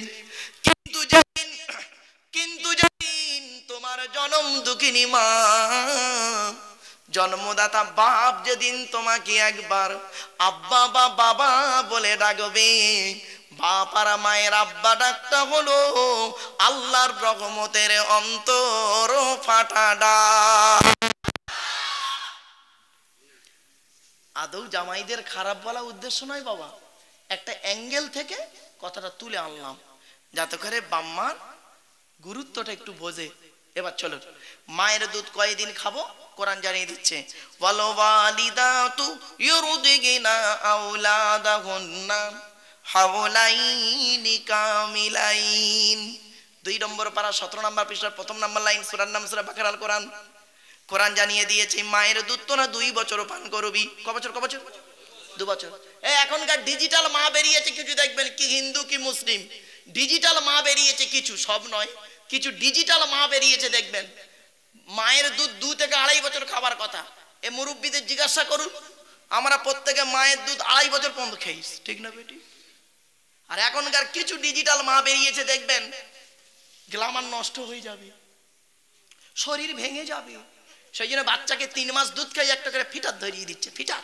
কিন্তু যেদিন তোমার জনম দুঃখিনী মা, জন্মদাতা বাপ যেদিন তোমাকে একবার আব্বা বা বাবা বলে ডাকবে, বাপ আর মায়ের আব্বা ডাকটা হলো আল্লাহর রহমতের অন্তর ফাটা ডাক। আদৌ জামাইদের খারাপ বলা উদ্দেশ্য নয় বাবা, একটা অ্যাঙ্গেল থেকে কথাটা তুলে আনলাম যাতে করে বাম্মার গুরুত্বটা একটু বোঝে। এবার চলো, মায়ের দুধ কয়দিন খাবো কোরআন জানিয়ে দিচ্ছে, ওয়াল ওয়ালিদাতু ইউরদিগিনা আওলাদাহুন্না হাওলাইনি কামিলাইন। 2 নম্বর পারা 17 নম্বর পৃষ্ঠার 1 নম্বর লাইন, সূরার নাম সূরা বাকারার কোরআন। কোরআন জানিয়ে দিয়েছে মায়ের দুধ তো না 2 বছর পান করবি। ক বছর? 2 বছর। এখনকার ডিজিটাল মা বেরিয়েছে কিছু, দেখবেন কি হিন্দু কি মুসলিম, ডিজিটাল মা বেরিয়েছে কিছু, সব নয়, কিছু ডিজিটাল মা বেরিয়েছে দেখবেন মায়ের দুধ 2 থেকে 2.5 বছর খাবার কথা। এ মুরব্বীদের জিজ্ঞাসা করুন, আমরা প্রত্যেকে মায়ের দুধ 2.5 বছর পর্যন্ত খেয়েছি, ঠিক না বেটি? আর এখনকার কিছু ডিজিটাল মা বেরিয়েছে দেখবেন গ্লামার নষ্ট হয়ে যাবে, শরীর ভেঙে যাবে, সেই জন্য বাচ্চাকে 3 মাস দুধ খাই একটা করে ফিটার ধরিয়ে দিচ্ছে। ফিটার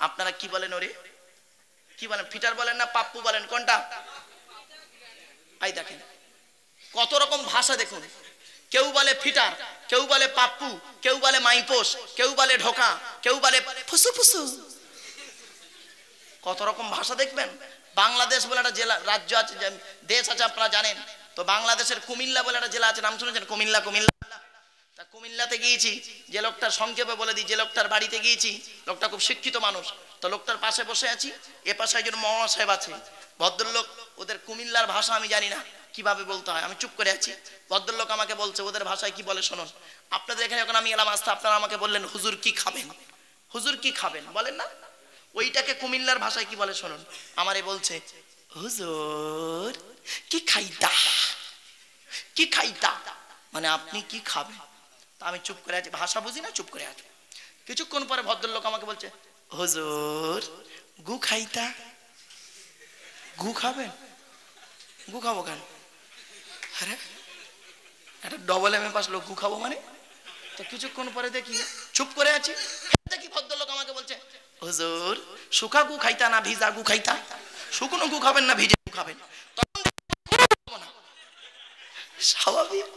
আপনারা কি বলেন ওরে? কি বলেন? ফিটার বলেন না পাপ্পু বলেন? কোনটা? এই দেখেন কত রকম ভাষা দেখুন, কেউ বলে ফিটার, কেউ বলে পাপ্পু, কেউ বলে মাইপোস, কেউ বলে ঢোকা, কেউ বলে ফুসু ফুসু, কত রকম ভাষা দেখবেন। বাংলাদেশ বলে একটা জেলা রাজ্য আছে, দেশ আছে, আপনারা জানেন তো, বাংলাদেশের কুমিল্লা বলে একটা জেলা আছে, নাম শুনেছেন? কুমিল্লা। তা কুমিল্লাতে গিয়েছি, যে লোকটার সংক্ষেপে বলে দিই, যে লোকটার বাড়িতে গিয়েছি, লোকটা খুব শিক্ষিত মানুষ, তো লোকটার পাশে বসে আছি, এ পাশে একজন মৌলানা সাহেব আছে, ভদ্রলোক, ওদের কুমিল্লার ভাষা আমি জানি না কিভাবে বলতে হয়, আমি চুপ করে আছি, ভদ্রলোক আমাকে বলছে ওদের ভাষায় কি বলে শুনুন। আপনাদের এখানে যখন আমি এলাম আসতে, আপনারা আমাকে বললেন হুজুর কি খাবেন, হুজুর কি খাবেন বলেন না, ওইটাকে কুমিল্লার ভাষায় কি বলে শুনুন। আমারে বলছে হুজুর কি খাইতা, কি খাইতা মানে আপনি কি খাবেন। তা আমি চুপ করে আছি, ভাষা বুঝি না, চুপ করে আছি। কিছুক্ষণ পরে ভদ্রলোক আমাকে বলছে হুজুর গু খাইতা। গু খাবেন? গু খাবো কেন? আরে একটা ডবল এম এ পাস লোক গু খাবো মানে? তো কিছুক্ষণ পরে দেখি চুপ করে আছি, দেখি ভদ্রলোক আমাকে বলছে হুজুর শুকা গু খাইতা না ভিজা গু খাইতা? শুকনো গু খাবেন না ভিজে গু খাবেন? স্বাভাবিক।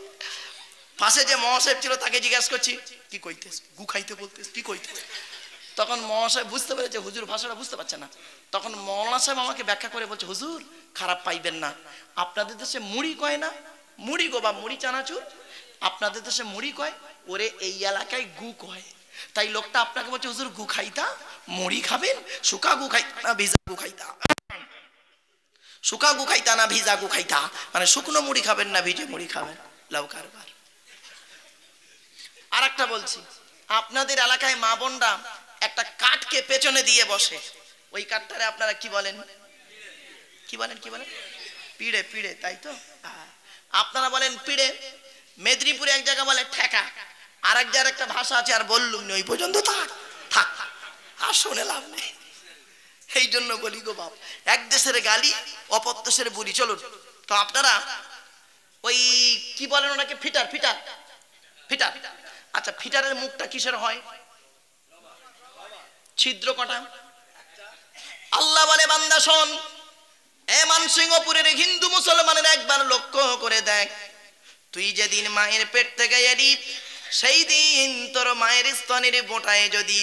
পাশে যে মহাসাহেব ছিল তাকে জিজ্ঞাসা করছি কি কইতেছ, গু খাইতে বলতেছ কি কইতেছ? তখন মহাসাহেব বুঝতে পেরেছে হুজুর ভাষাটা বুঝতে পারছে না, তখন মৌলানা সাহেব আমাকে ব্যাখ্যা করে বলছে হুজুর খারাপ পাইবেন না, আপনাদের দেশে মুড়ি কয় না, মুড়ি গো বা মুড়ি চানাচুর, আপনাদের দেশে মুড়ি কয়, ওরে এই এলাকায় গু কয়। তাই লোকটা আপনাকে বলছে হুজুর গু খাইতা, মুড়ি খাবেন, শুকা গু খাইতা না ভিজা গু খাইতা? শুকা গু খাইতা না ভিজা গু খাইতা মানে শুকনো মুড়ি খাবেন না ভিজে মুড়ি খাবেন? লাউ কারবার। আর একটা বলছি, আপনাদের এলাকায় মা বোনরা একটা কাঠকে পেছনে দিয়ে বসে, ওই কাঠটারে আপনারা কি বলেন? কি বলেন? কি বলেন? পিড়ে। পিড়ে, তাই তো? আপনারা বলেন পিড়ে। মেদিনীপুরে এক জায়গা বলে ঠেকা, আর এক জায়গার একটা ভাষা আছে, আর বললুম ওই পর্যন্ত থাক থাক, আর শুনে লাভ নেই। এই জন্য বলি গো বাপ, এক দেশের গালি অপর দেশের বলি। চলুন তো আপনারা ওই কি বলেন ওনাকে, ফিটার ফিটার ফিটার। আচ্ছা ফিটারের মুখটা কিসের হয়? ছিদ্র কটা? আল্লাহ বলে বান্দা শোন, এ মানসিংহপুরের হিন্দু মুসলমানের একবার লক্ষ্য করে দেখ, তুই যেদিন মায়ের পেট থেকে এলি সেই দিন তোর মায়ের স্তনের বোঁটায় যদি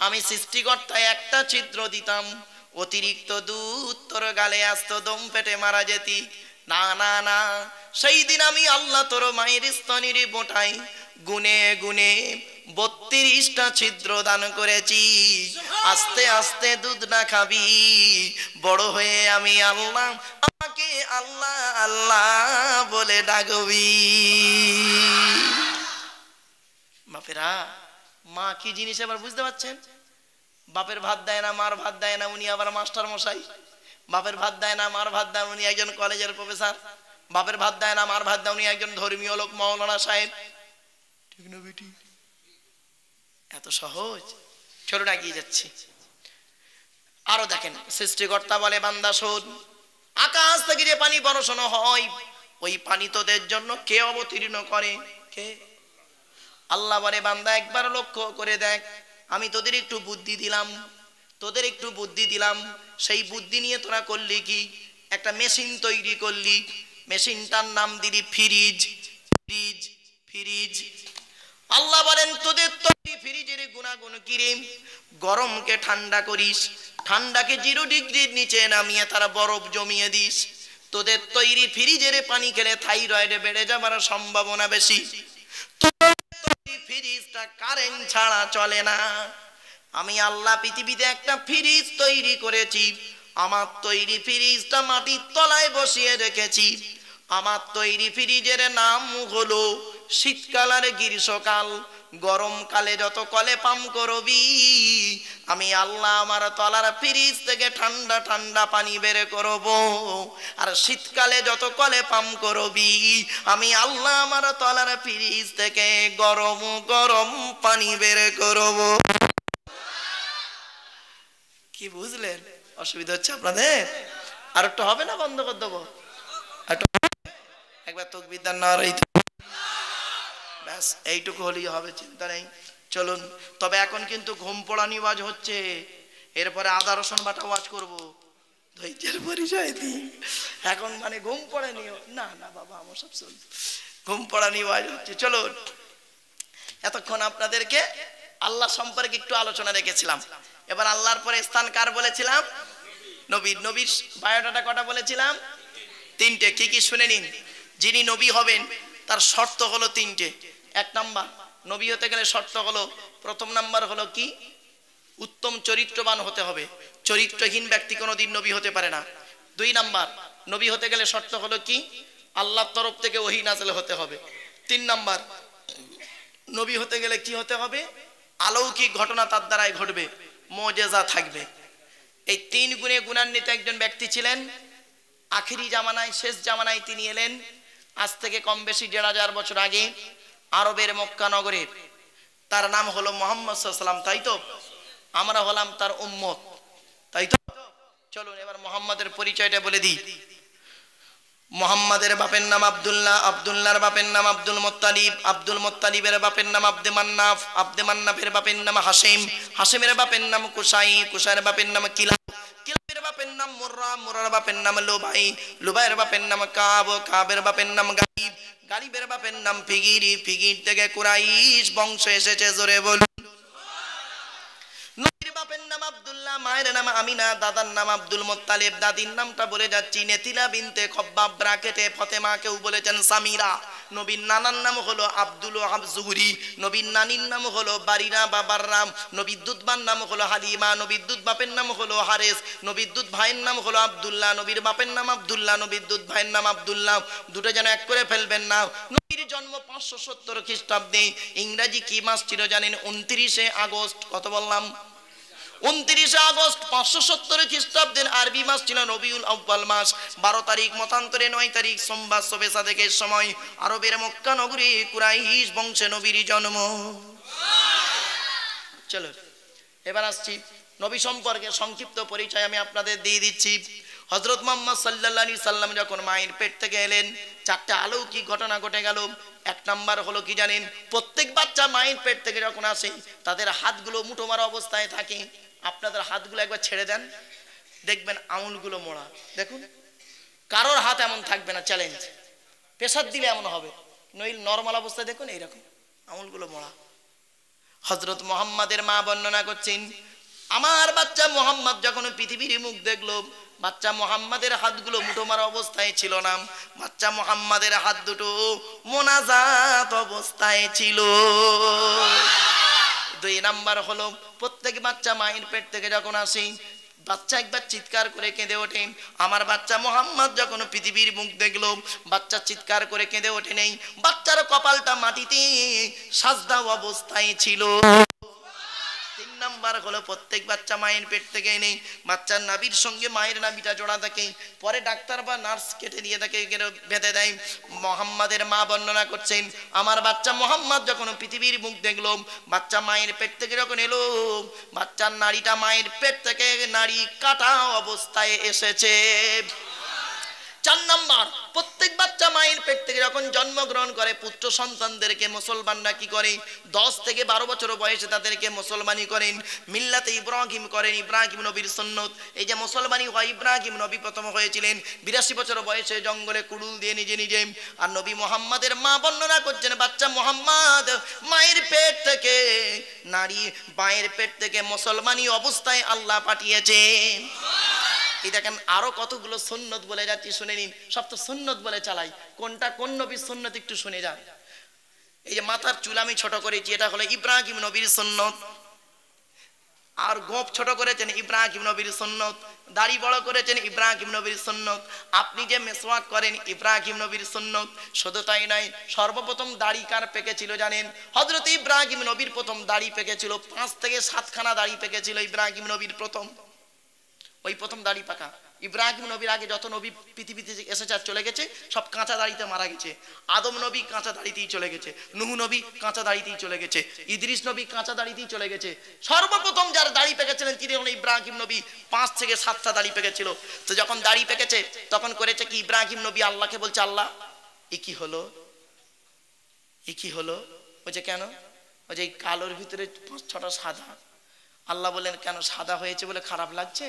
আমি সৃষ্টিকর্তা একটা ছিদ্র দিতাম, অতিরিক্ত দুধ তোর গালে আসতো, দম পেটে মারা যেতি। না না না, সেই দিন আমি আল্লাহ তোর মায়ের স্তনের বোঁটায় গুনে গুনে 32টা ছিদ্র দান করেছি। আস্তে আস্তে দুধ না খাবি, বড় হয়ে আমি আল্লাহ, আমাকে আল্লাহ আল্লাহ বলে ডাকবি। বাপেরা, মা কি জিনিস এবার বুঝতে পারছেন? বাপের ভাত দেয় না, মার ভাত দেয় না, উনি আবার মাস্টার মশাই। বাপের ভাত দেয় না, মার ভাত দেয়, উনি একজন কলেজের প্রফেসর। বাপের ভাত দেয় না, মার ভাত দেয়, উনি একজন ধর্মীয় লোক, মাওলানা সাহেব। ঠিক না বেটি? এত সহজ? চলুন এগিয়ে যাচ্ছি। আরো দেখেন, সৃষ্টিকর্তা বলে বান্দা শোন, আকাশ থেকে যে পানি বর্ষণ হয়, ওই পানি তোদের জন্য কে অবতীর্ণ করে? কে? আল্লাহ বলে বান্দা একবার লক্ষ্য করে দেখ, আমি তোদের একটু বুদ্ধি দিলাম, তোদের একটু বুদ্ধি দিলাম, সেই বুদ্ধি নিয়ে তোরা করলি কি? একটা মেশিন তৈরি করলি, মেশিনটার নাম দিলি ফ্রিজ। Fridge fridge. আল্লাহ বলেন তোদের তৈরি ফ্রিজের গুণাগুণ কি রে? গরমকে ঠান্ডা করিস, ঠান্ডাকে 0 ডিগ্রির নিচে নামিয়ে তারা বরফ জমিয়ে দিস। তোদের তৈরি ফ্রিজের পানি খেলে থাইরয়েড বেড়ে যাবার সম্ভাবনা বেশি। ফ্রিজটা কারেন্ট ছাড়া চলে না। আমি আল্লাহ পৃথিবীতে একটা ফ্রিজ তৈরি করেছি, আমার তৈরি ফ্রিজটা মাটির তলায় বসিয়ে রেখেছি। আমার তৈরি ফ্রিজের নাম হলো শীতকাল আর গ্রীষ্মকাল। গরমকালে যত কলে পাম করবি, আমি আল্লাহ আমার তলার ফ্রিজ থেকে ঠান্ডা ঠান্ডা পানি বের করব। আর শীতকালে যত কলে পাম করবি, আমি আল্লাহ আমার তলার ফ্রিজ থেকে গরম গরম পানি বের করব। কি বুঝলেন? অসুবিধা হচ্ছে আপনাদের? আর একটু হবে না? বন্ধ করে দেবো? একবার তাকবীর দেন না? ব্যাস এইটুকু হলেই হবে, চিন্তা নেই। চলুন, তবে এখন কিন্তু ঘুম পড়ানি ওয়াজ হচ্ছে, এরপরে আদা রসুন বাটা ওয়াজ করবো। ধৈর্যের পরিচয় দিই। এখন মানে ঘুম পড়ানি না, না বাবা আমার সব চল, ঘুম পড়ানি ওয়াজ হচ্ছে। চলুন, এতক্ষণ আপনাদেরকে আল্লাহ সম্পর্কে একটু আলোচনা রেখেছিলাম। এবার আল্লাহর পরে স্থান কার বলেছিলাম? নবীর। নবীর বায়োডাটা কটা বলেছিলাম? 3টে। কি কি শুনে নিন। যিনি নবী হবেন তার শর্ত হলো 3টে। 1 নাম্বার, নবী হতে গেলে শর্ত হলো, প্রথম নাম্বার হলো কি? উত্তম চরিত্রবান হতে হবে। চরিত্রহীন ব্যক্তি কোনোদিন নবী হতে পারে না। 2 নাম্বার, নবী হতে গেলে শর্ত হলো কি? আল্লাহর তরফ থেকে ওহী নাযিল হতে হবে। 3 নাম্বার, নবী হতে গেলে কি হতে হবে? অলৌকিক ঘটনা তার দ্বারাই ঘটবে, মুজিজা থাকবে। এই 3 গুণে গুণান্বিত একজন ব্যক্তি ছিলেন। আখিরি জামানায়, শেষ জামানায় তিনি এলেন। আজ থেকে কম বেশি 1500 বছর আগে আরবের মক্কা নগরে। তার নাম হলো মুহাম্মদ সাল্লাল্লাহু আলাইহি ওয়াসাল্লাম, তাই তো? আমরা হলাম তার উম্মত, তাই তো? চলুন এবার মুহাম্মাদের পরিচয়টা বলে দিই। মুহাম্মাদের বাপের নাম আব্দুল্লাহ, আব্দুল্লাহর বাপের নাম আব্দুল মুত্তালিব, আব্দুল মুত্তালিবের বাপের নাম আব্দে মান্নাফ, আব্দে মান্নাফের বাপের নাম হাশিম, হাশিমের বাপের নাম কুসাই, কুসাইয়ের বাপের নাম কিলাব, কিলাবের বাপের নাম মুররা, মুররার বাপের নাম লুবাই, লুবাইয়ের বাপের নাম কাব, কাবের বাপের নাম গালিব, গালিবের বাপের নাম ফিগিরি, ফিগির থেকে কুরাইশ বংশ এসেছে। জোরে বলুন। নবীর বাপের নাম আব্দুল্লাহ, মায়ের নাম আমিনা, দাদার নাম আব্দুল মুত্তালিব, দাদির নামটা বলে যাচ্ছি নেতিলা বিনতে খব্বাব, ব্রাকেটে ফতেমা, কেউ বলেছেন সামিরা। নবীর নানার নাম হলো আব্দুল ওয়াহাব জুহরি, নবীর নানির নাম হলো বারিরা বা বাররাম, নবীর দুধবার নাম হলো হালিমা, নবীর দুধ বাপের নাম হলো হারেস, নবীর দুধ ভাইয়ের নাম হলো আব্দুল্লাহ, নবীর বাপের নাম আব্দুল্লাহ, নবীর দুধ ভাইয়ের নাম আব্দুল্লাহ। দুটো যেন এক করে ফেলবেন না। নবীর জন্ম 570 খ্রিস্টাব্দে। ইংরেজি কি মাস ছিল জানেন? 29শে আগস্ট। কত বললাম? 29শে আগস্ট 570 খ্রিস্টাব্দের। আরবি মাস ছিল রবিউল আউয়াল মাস। 12 তারিখ মতান্তরে 9 তারিখ সোমবার শবে সাদেকের সময় আরবের মক্কা নগরী কুরাইশ বংশে নবীর জন্ম। চলো এবার আসছি নবী সম্পর্কে সংক্ষিপ্ত পরিচয় আমি আপনাদের দিয়ে দিচ্ছি। হযরত মুহাম্মদ সাল্লাল্লাহু আলাইহি সাল্লাম যখন মায়ের পেট থেকে এলেন, চারটা অলৌকিক ঘটনা ঘটে গেল। এক নাম্বার হলো কি জানেন, প্রত্যেক বাচ্চা মায়ের পেট থেকে যখন আসে তাদের হাতগুলো মুঠো মারা অবস্থায় থাকে। আপনাদের হাতগুলো একবার ছেড়ে দেন, দেখবেন আঙুলগুলো মোড়া। দেখুন, কারোর হাত এমন থাকবে না, চ্যালেঞ্জ। প্রেসার দিলে এমন হবে, নইলে নরমাল অবস্থায় দেখুন এইরকম আঙুলগুলো মোড়া। হযরত মুহাম্মাদের মা বর্ণনা করছেন, আমার বাচ্চা মুহাম্মদ যখন পৃথিবীর মুখ দেখলো, বাচ্চা মুহাম্মাদের হাতগুলো মুঠো মারা অবস্থায় ছিল না, বাচ্চা মুহাম্মাদের হাত দুটো মোনাজাত অবস্থায় ছিল। দুই নাম্বার হলো, প্রত্যেক বাচ্চা মায়ের পেট থেকে যখন আসে, বাচ্চা একবার চিৎকার করে কেঁদে ওঠে। আমার বাচ্চা মুহাম্মদ যখন পৃথিবীর মুখ দেখলো, বাচ্চা চিৎকার করে কেঁদে ওঠে নেই, বাচ্চার কপালটা মাটিতে সাজদা অবস্থায় ছিল। তিন নাম্বার হলো, প্রত্যেক বাচ্চা মায়ের পেট থেকে নেই, বাচ্চার নাভির সঙ্গে মায়ের নাভিটা জোড়া থাকে, পরে ডাক্তার বা নার্স কেটে দিয়ে তাকে বেঁধে দেয়। মুহাম্মাদের মা বর্ণনা করছেন, আমার বাচ্চা মুহাম্মদ যখন পৃথিবীর মুখ দেখলো, বাচ্চা মায়ের পেট থেকে যখন এলো, বাচ্চার নাড়িটা মায়ের পেট থেকে নাড়ি কাটা অবস্থায় এসেছে। চার নাম্বার, প্রত্যেক বাচ্চা মায়ের পেট থেকে যখন জন্মগ্রহণ করে, পুত্র সন্তানদেরকে মুসলমানরা কি করে, 10 থেকে 12 বছর বয়সে তাদেরকে মুসলমানি করেন, মিল্লাতে ইব্রাহিম করেন, ইব্রাহিম নবীর সুন্নত। এই যে মুসলমানি হয়, ইব্রাহিম নবী প্রথম হয়েছিলেন 82 বছর বয়সে জঙ্গলে কুড়ুল দিয়ে নিজে নিজে। আর নবী মুহাম্মাদের মা বর্ণনা করছেন, বাচ্চা মুহাম্মদ মায়ের পেট থেকে নারী, মায়ের পেট থেকে মুসলমানি অবস্থায় আল্লাহ পাঠিয়েছেন। এই দেখেন, আরো কতগুলো সুন্নত বলে যাচ্ছি, শুনে নিন। সব তো সুন্নত বলে চালাই, কোনটা কোন নবীর সুন্নত একটু শুনে যান। এই যে মাথার চুল আমি ছোট করেছি, এটা হলো ইব্রাহিম নবীর সুন্নত। আর গোপ ছোট করেছেন, ইব্রাহিম নবীর সুন্নত। দাড়ি বড় করেছেন, ইব্রাহিম নবীর সুন্নত। আপনি যে মেসওয়াক করেন, ইব্রাহিম নবীর সুন্নত। শুধু তাই নয়, সর্বপ্রথম দাড়ি কার পেকেছিল জানেন? হযরত ইব্রাহিম নবীর প্রথম দাড়ি পেকেছিল, 5 থেকে 7 খানা দাড়ি পেকেছিল ইব্রাহিম নবীর প্রথম। ওই প্রথম দাড়ি পাকা। ইব্রাহিম নবীর আগে যত নবী পৃথিবীতে এসেছে আর চলে গেছে, সব কাঁচা দাড়িতে মারা গেছে। আদম নবী কাঁচা দাড়িতেই চলে গেছে, নূহ নবী কাঁচা দাড়িতেই চলে গেছে, ইদ্রিস নবী কাঁচা দাড়িতেই চলে গেছে। সর্বপ্রথম যার দাড়ি পেকেছিলেন তিনি হলেন ইব্রাহিম নবী। 5 থেকে 7টা দাড়ি পেকেছিল। তো যখন দাড়ি পেকেছে তখন করেছে কি, ইব্রাহিম নবী আল্লাহকে বলছে, আল্লাহ এ কি হলো, এ কি হলো? বলছে কেন? ওই যে কালোর ভিতরে 5-6টা সাদা। আল্লাহ বলেন, কেন সাদা হয়েছে বলে খারাপ লাগছে?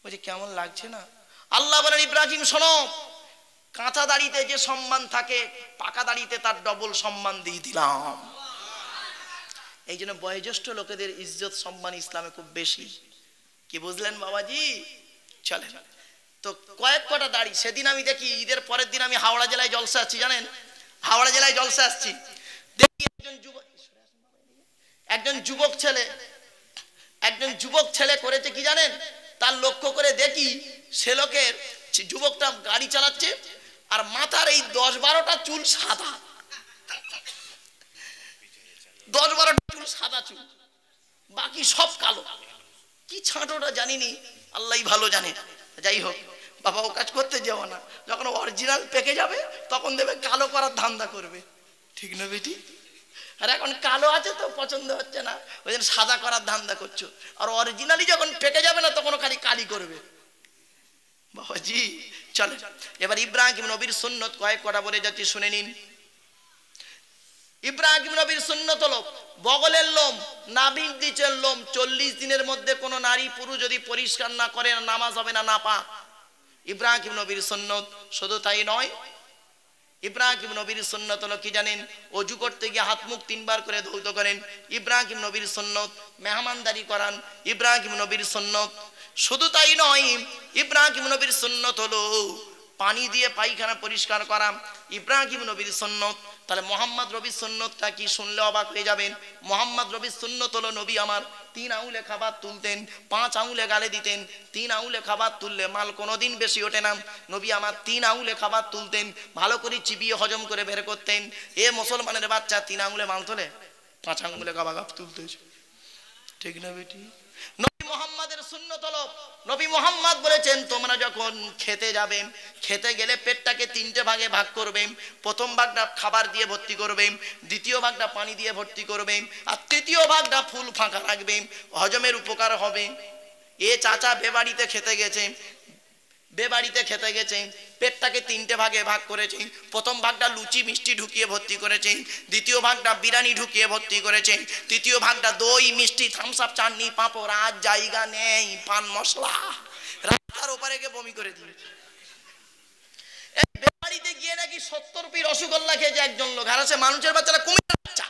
বলছে কেমন লাগছে না। আল্লাহ বলেন, ইব্রাহিম শোনো, কাঁচা দাড়িতে যে সম্মান থাকে, পাকা দাড়িতে তার ডবল সম্মান দিয়ে দিলাম। এই জন্য বয়োজ্যেষ্ঠ লোকেদের ইজ্জত সম্মান ইসলামে খুব বেশি। কি বুঝলেন বাবাজি? চলেন তো, কয়েক কটা দাড়ি। সেদিন আমি দেখি, ঈদের পরের দিন আমি হাওড়া জেলায় জলসা আসছি, জানেন? হাওড়া জেলায় জলসা আসছি, দেখি একজন যুবক ছেলে করেছে কি জানেন? তার লক্ষ্য করে দেখি, সে লোকের যুবকটা গাড়ি চালাচ্ছে আর মাথার এই 10-12টা চুল সাদা। 10-12টা চুল সাদা চুল, বাকি সব কালো। কি ছাঁটোটা জানিনি, আল্লাহই ভালো জানে। যাই হোক, বাবা ও কাজ করতে যাও না, যখন অরিজিনাল পেকে যাবে তখন দেবে কালো করার ধান্দা করবে, ঠিক না বেটি? আর এখন কালো আছে তো পছন্দ হচ্ছে না, ওই জন্য সাদা করার ধান্দা করছো। আর অরিজিনালি যখন পেকে যাবে না তখন খালি কালি করবে। বাবাজি চলে, এবার ইব্রাহিম নবীর সুন্নত কয়েক কটা বলে যাচ্ছি, শুনে নিন। ইব্রাহিম নবীর সুন্নত হলো, বগলের লোম, নাভির নিচের লোম 40 দিনের মধ্যে কোনো নারী পুরুষ যদি পরিষ্কার না করে, নামাজ হবে না, নাপাক। ইব্রাহিম নবীর সুন্নত। শুধু তাই নয়, ইব্রাহিম নবীর সুন্নত হলো কি জানেন? ওযু করতে গিয়ে হাত মুখ 3 বার করে ধৌত করেন, ইব্রাহিম নবীর সুন্নত। মেহমানদারি করান, ইব্রাহিম নবীর সুন্নত। শুধু তাই নয়, ইব্রাহিম নবীর সুন্নত হলো পানি দিয়ে পায়খানা পরিষ্কার করা, ইব্রাহিম নবীর সুন্নত। তাহলে মোহাম্মদ নবীর সুন্নতটা কি, শুনলে অবাক হয়ে যাবেন। মোহাম্মদ নবীর সুন্নত হলো, নবী আমার 3 আঙুলে খাবার তুলতেন, 5 আঙুলে গালে দিতেন। 3 আঙুলে খাবার তুললে মাল কোনোদিন বেশি ওঠে না। নবী আমার 3 আঙুলে খাবার তুলতেন, ভালো করে চিবিয়ে হজম করে বের করতেন। এ মুসলমানের বাচ্চা 3 আঙুলে মাল তোলে, 5 আঙুলে খাবার তুলতেছে, ঠিক না বেটি? নবী মুহাম্মাদের সুন্নত হলো, নবী মুহাম্মদ বলেছেন, তোমরা যখন খেতে যাবে, খেতে গেলে পেটটাকে 3টে ভাগে ভাগ করবে। প্রথম ভাগটা খাবার দিয়ে ভর্তি করবে, দ্বিতীয় ভাগটা পানি দিয়ে ভর্তি করবে, আর তৃতীয় ভাগটা ফুল ফাঁকা রাখবে, হজমের উপকার হবে। এ চাচা বেবাড়িতে খেতে গেছে, বেবাড়িতে খেতে গেছে, পেটটাকে 3টে ভাগে ভাগ করেছে। প্রথম ভাগটা লুচি মিষ্টি ঢুকিয়ে ভর্তি করেছে, দ্বিতীয় ভাগটা বিরিয়ানি ঢুকিয়ে ভর্তি করেছে, তৃতীয় ভাগটা দই মিষ্টি থামস আপ চাটনি পাঁপড়, আর জায়গা নেই পান মশলা, রাস্তার ওপারে গিয়ে বমি করে দিয়েছে। এই বেবাড়িতে গিয়ে নাকি 70 পিস রসগোল্লা খেয়েছে একজন লোক, আর আছে মানুষের বাচ্চারা কুমির বাচ্চা।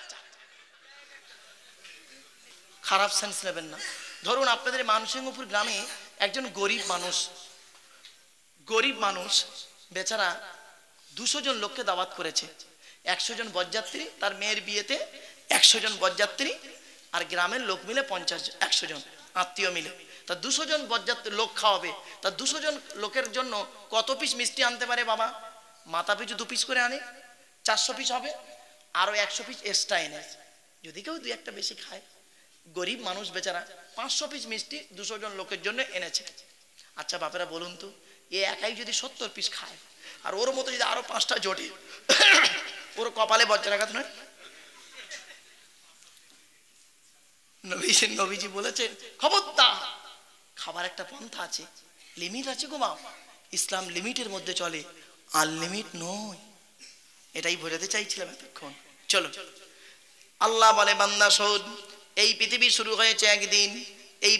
খারাপ সেন্স নেবেন না। ধরুন আপনাদের মানসিংহপুর গ্রামে একজন গরিব মানুষ বেচারা 200 জন লোককে দাওয়াত করেছে। 100 জন বরযাত্রী, তার মেয়ের বিয়েতে 100 জন বরযাত্রী, আর গ্রামের লোক মিলে 100 জন আত্মীয় মিলে, তা 200 জন বরযাত্রী লোক খাওয়াবে। তা 200 জন লোকের জন্য কত পিস মিষ্টি আনতে পারে বাবা? মাথা পিছু 2 পিস করে আনে, 400 পিস হবে, আরো 100 পিস এক্সট্রা এনে, যদি কেউ 2-1টা বেশি খায়। গরিব মানুষ বেচারা 500 পিস মিষ্টি 200 জন লোকের জন্য এনেছে। আচ্ছা বাপেরা বলুন তো, এ একাই যদি 70 পিস খায়, আর ওর মতো যদি আরো 5টা জোটে, ওর কপালে বজ্রাঘাত নয়? নবীজি বলেছেন খবরদার, খাবার একটা পন্থা আছে, লিমিট আছে গো মা। ইসলাম লিমিটের মধ্যে চলে, আনলিমিট নয়। এটাই বোঝাতে চাইছিলাম এতক্ষণ। চলো, আল্লাহ বলে বান্দা শোন, এই পৃথিবী শুরু হয়েছে একদিন, এই